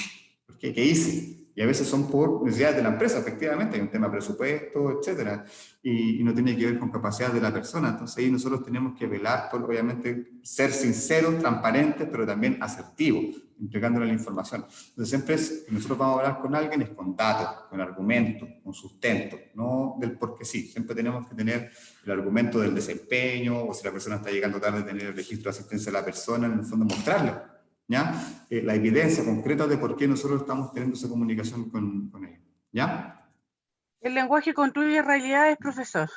Speaker 1: ¿Por qué? ¿Qué hice? Y a veces son por necesidades de la empresa, efectivamente, hay un tema de presupuesto, etcétera, y no tiene que ver con capacidad de la persona. Entonces ahí nosotros tenemos que velar por, obviamente, ser sinceros, transparentes, pero también asertivos, entregándole la información. Entonces siempre nosotros vamos a hablar con alguien es con datos, con argumentos, con sustento, no del por qué sí. Siempre tenemos que tener el argumento del desempeño, o si la persona está llegando tarde, tener el registro de asistencia de la persona, en el fondo mostrarle, ¿ya? La evidencia concreta de por qué nosotros estamos teniendo esa comunicación con ellos, ¿ya?
Speaker 7: El lenguaje construye realidades, profesor.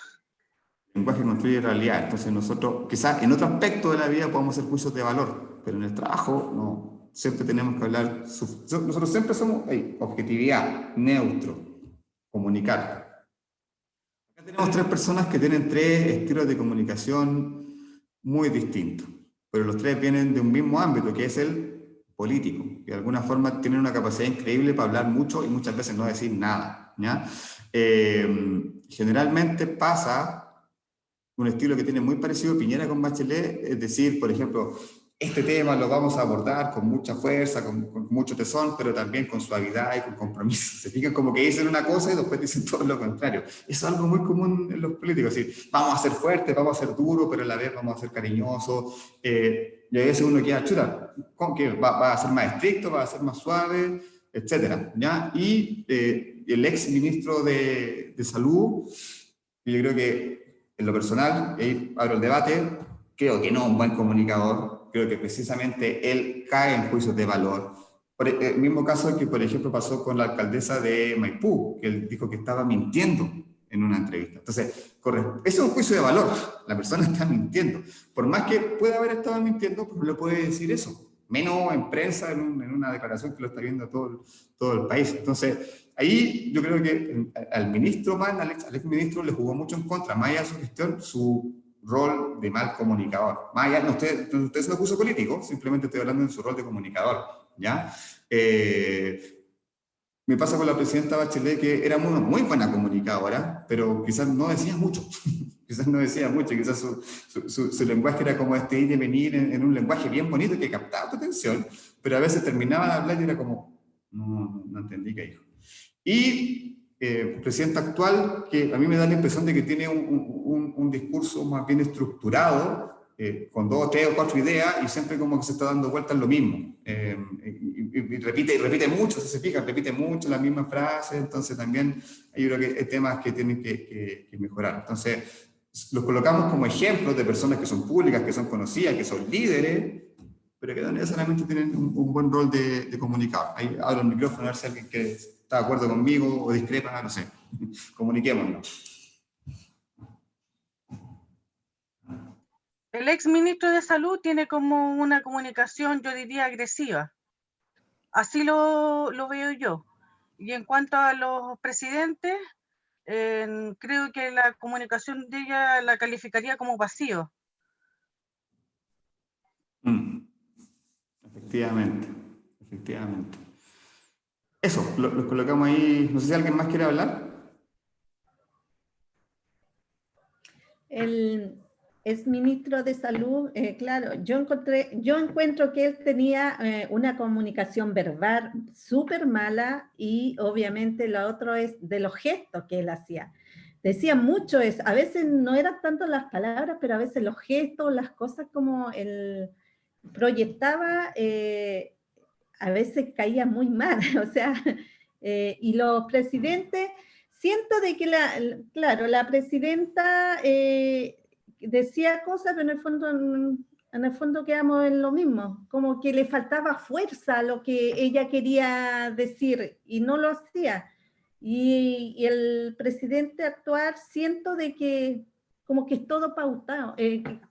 Speaker 1: El lenguaje construye realidad. Entonces nosotros, quizás en otro aspecto de la vida podamos hacer juicios de valor, pero en el trabajo no. Siempre tenemos que hablar, nosotros siempre somos objetividad, neutro, comunicar. Acá tenemos 3 personas que tienen 3 estilos de comunicación muy distintos, pero los 3 vienen de un mismo ámbito, que es el político, que de alguna forma tienen una capacidad increíble para hablar mucho y muchas veces no decir nada, ¿ya? Generalmente pasa un estilo que tiene muy parecido Piñera con Bachelet, es decir, por ejemplo, este tema lo vamos a abordar con mucha fuerza, con mucho tesón, pero también con suavidad y con compromiso. Se fijan como que dicen una cosa y después dicen todo lo contrario. Eso es algo muy común en los políticos, es decir, vamos a ser fuertes, vamos a ser duros, pero a la vez vamos a ser cariñosos. Y a veces uno queda, chuta, ¿cómo que va a ser más estricto, va a ser más suave, etcétera, ¿ya? Y el ex ministro de Salud, yo creo que en lo personal, y ahí abro el debate, creo que no un buen comunicador. Creo que precisamente él cae en juicios de valor. Por el mismo caso que, por ejemplo, pasó con la alcaldesa de Maipú, que él dijo que estaba mintiendo en una entrevista. Entonces, eso es un juicio de valor. La persona está mintiendo. Por más que pueda haber estado mintiendo, pues no le puede decir eso. Menos en prensa, en una declaración que lo está viendo todo el país. Entonces, ahí yo creo que al ministro Mann, al exministro, le jugó mucho en contra. Más allá de su gestión, su rol de mal comunicador. Más allá, usted es un acuso político, simplemente estoy hablando en su rol de comunicador, ¿ya? Me pasa con la presidenta Bachelet, que era muy buena comunicadora, pero quizás no decía mucho. Quizás no decía mucho, quizás su lenguaje era como este ir y venir en un lenguaje bien bonito que captaba tu atención, pero a veces terminaba de hablar y era como, no entendí qué dijo. Y presidenta actual, que a mí me da la impresión de que tiene un discurso más bien estructurado, con 2, 3 o 4 ideas, y siempre como que se está dando vueltas en lo mismo. Y repite mucho, si se fijan, repite mucho la misma frase. Entonces también yo creo que hay temas que tienen que mejorar. Entonces los colocamos como ejemplos de personas que son públicas, que son conocidas, que son líderes, pero que no necesariamente tienen un buen rol de comunicador. Ahí abro el micrófono a ver si alguien que está de acuerdo conmigo o discrepa, no sé. Comuniquémonos.
Speaker 7: El ex ministro de Salud tiene como una comunicación, yo diría, agresiva. Así lo veo yo. Y en cuanto a los presidentes, creo que la comunicación de ella la calificaría como vacío.
Speaker 1: Efectivamente. Eso, los colocamos ahí. No sé si alguien más quiere hablar.
Speaker 4: El exministro de Salud, claro, yo encuentro que él tenía una comunicación verbal súper mala, y obviamente lo otro es de los gestos que él hacía. decían mucho eso. A veces no eran tanto las palabras, pero a veces los gestos, las cosas como él proyectaba, a veces caía muy mal. O sea, y los presidentes, siento de que, claro, la presidenta decía cosas, pero en el fondo quedamos en lo mismo, como que le faltaba fuerza a lo que ella quería decir y no lo hacía. Y el presidente actual, siento de que como que es todo pautado,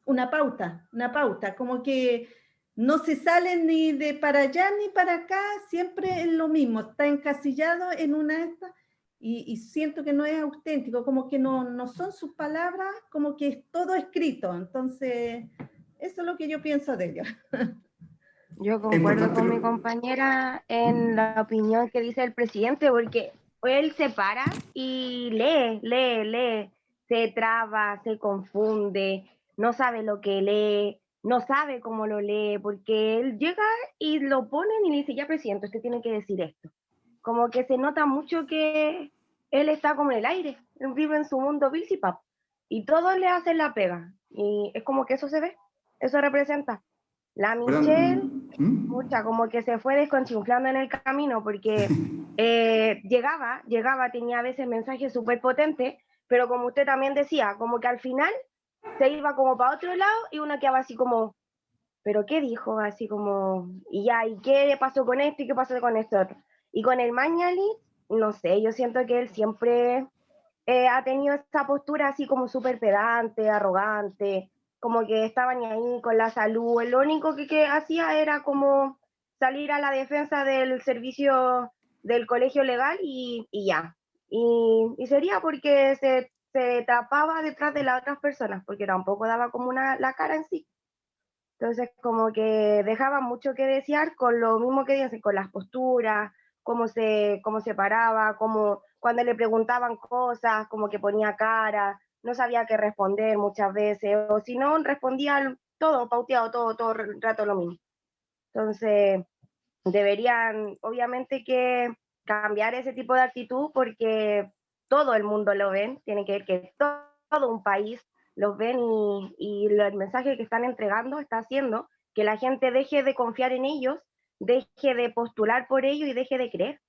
Speaker 4: una pauta, como que no se sale ni de para allá ni para acá, siempre es lo mismo, está encasillado en una esta, y siento que no es auténtico, como que no son sus palabras, como que es todo escrito. Entonces, eso es lo que yo pienso de ella.
Speaker 3: Yo concuerdo con mi compañera en la opinión que dice el presidente, porque él se para y lee, se traba, se confunde, no sabe lo que lee, no sabe cómo lo lee, porque él llega y lo ponen y le dice, ya presidente, usted tiene que decir esto. Como que se nota mucho que él está como en el aire, él vive en su mundo Vilsipap, y todos le hacen la pega, y es como que eso se ve, eso representa. La Michelle, mucha, como que se fue desconchinflando en el camino, porque llegaba, tenía a veces mensajes súper potentes, pero como usted también decía, como que al final se iba como para otro lado y uno quedaba así como, ¿pero qué dijo? Así como, y ya, ¿y qué pasó con esto y qué pasó con esto otro? Y con el Mañalich, no sé, yo siento que él siempre ha tenido esa postura así como súper pedante, arrogante, como que estaba ni ahí con la salud. Lo único que hacía era como salir a la defensa del servicio del colegio legal y ya. Y sería porque se tapaba detrás de las otras personas, porque tampoco daba como la cara en sí. Entonces, como que dejaba mucho que desear con lo mismo que dicen, con las posturas, cómo se paraba, cómo cuando le preguntaban cosas, como que ponía cara, no sabía qué responder muchas veces, o si no, respondía todo pauteado, todo el rato lo mismo. Entonces, deberían, obviamente, que cambiar ese tipo de actitud porque todo el mundo lo ven, tiene que ver que todo un país los ven y el mensaje que están entregando está haciendo que la gente deje de confiar en ellos, deje de postular por ellos y deje de creer.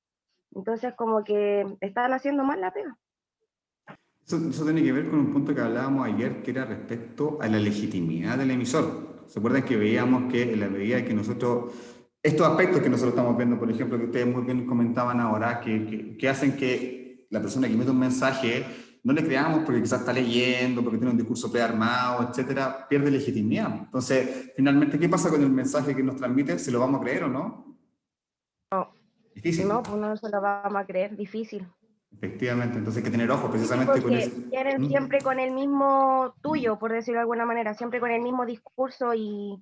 Speaker 3: Entonces, como que están haciendo mal la pega.
Speaker 1: Eso tiene que ver con un punto que hablábamos ayer, que era respecto a la legitimidad del emisor. ¿Se acuerdan que veíamos que en la medida que nosotros, estos aspectos que nosotros estamos viendo, por ejemplo, que ustedes muy bien comentaban ahora, que hacen que la persona que emite un mensaje no le creamos porque quizás está leyendo, porque tiene un discurso prearmado, etcétera, pierde legitimidad? Entonces, finalmente, ¿qué pasa con el mensaje que nos transmite? ¿Se lo vamos a creer o no?
Speaker 3: No.
Speaker 1: Difícil.
Speaker 3: No, pues no se lo vamos a creer, difícil.
Speaker 1: Efectivamente, entonces hay que tener ojo precisamente
Speaker 3: sí,
Speaker 1: con eso.
Speaker 3: Quieren siempre con el mismo tuyo, por decirlo de alguna manera, siempre con el mismo discurso y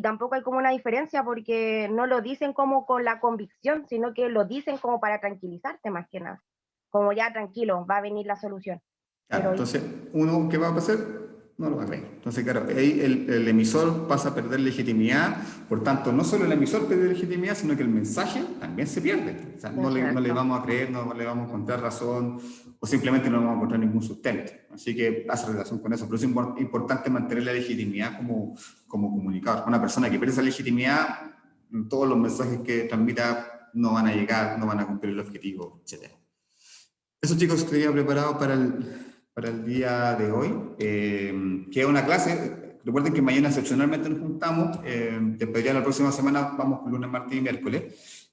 Speaker 3: tampoco hay como una diferencia porque no lo dicen como con la convicción, sino que lo dicen como para tranquilizarte más que nada. Como ya tranquilo, va a venir la solución.
Speaker 1: Claro, entonces, uno, ¿qué va a pasar? No lo va a creer. Entonces, claro, ahí el emisor pasa a perder legitimidad. Por tanto, no solo el emisor pierde legitimidad, sino que el mensaje también se pierde. O sea, no le vamos a creer, no le vamos a encontrar razón o simplemente no vamos a encontrar ningún sustento. Así que hace relación con eso. Pero es importante mantener la legitimidad como comunicador. Una persona que pierde esa legitimidad, todos los mensajes que transmita no van a llegar, no van a cumplir el objetivo, etc. Eso, chicos, que tenía preparado para el día de hoy. Queda una clase. Recuerden que mañana excepcionalmente nos juntamos. Después ya la próxima semana vamos con lunes, martes y miércoles.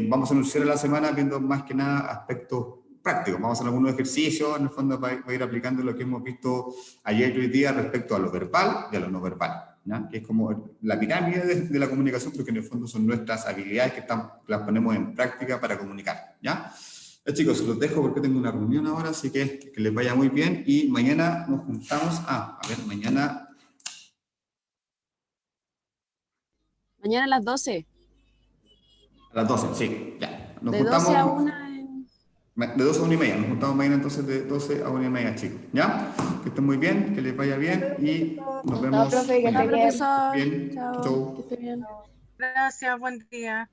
Speaker 1: Vamos a anunciar la semana viendo más que nada aspectos prácticos. Vamos a hacer algunos ejercicios, en el fondo va a ir aplicando lo que hemos visto ayer y hoy día respecto a lo verbal y a lo no verbal, ¿ya? Que es como la pirámide de la comunicación, porque en el fondo son nuestras habilidades que las ponemos en práctica para comunicar, ¿ya? Chicos, los dejo porque tengo una reunión ahora, así que les vaya muy bien y mañana nos juntamos. Mañana
Speaker 2: Mañana a las 12.
Speaker 1: A las 12, sí, ya. Nos
Speaker 2: de
Speaker 1: juntamos,
Speaker 2: 12 a 1.
Speaker 1: De 12 a 1 y media. Nos juntamos mañana entonces de 12 a 1 y media, chicos. ¿Ya? Que estén muy bien, que les vaya bien y nos vemos.
Speaker 3: Profe, que esté bien.
Speaker 2: Profesor.
Speaker 1: Bien.
Speaker 2: Chao.
Speaker 1: Chau.
Speaker 2: Que esté bien.
Speaker 7: Gracias, buen día.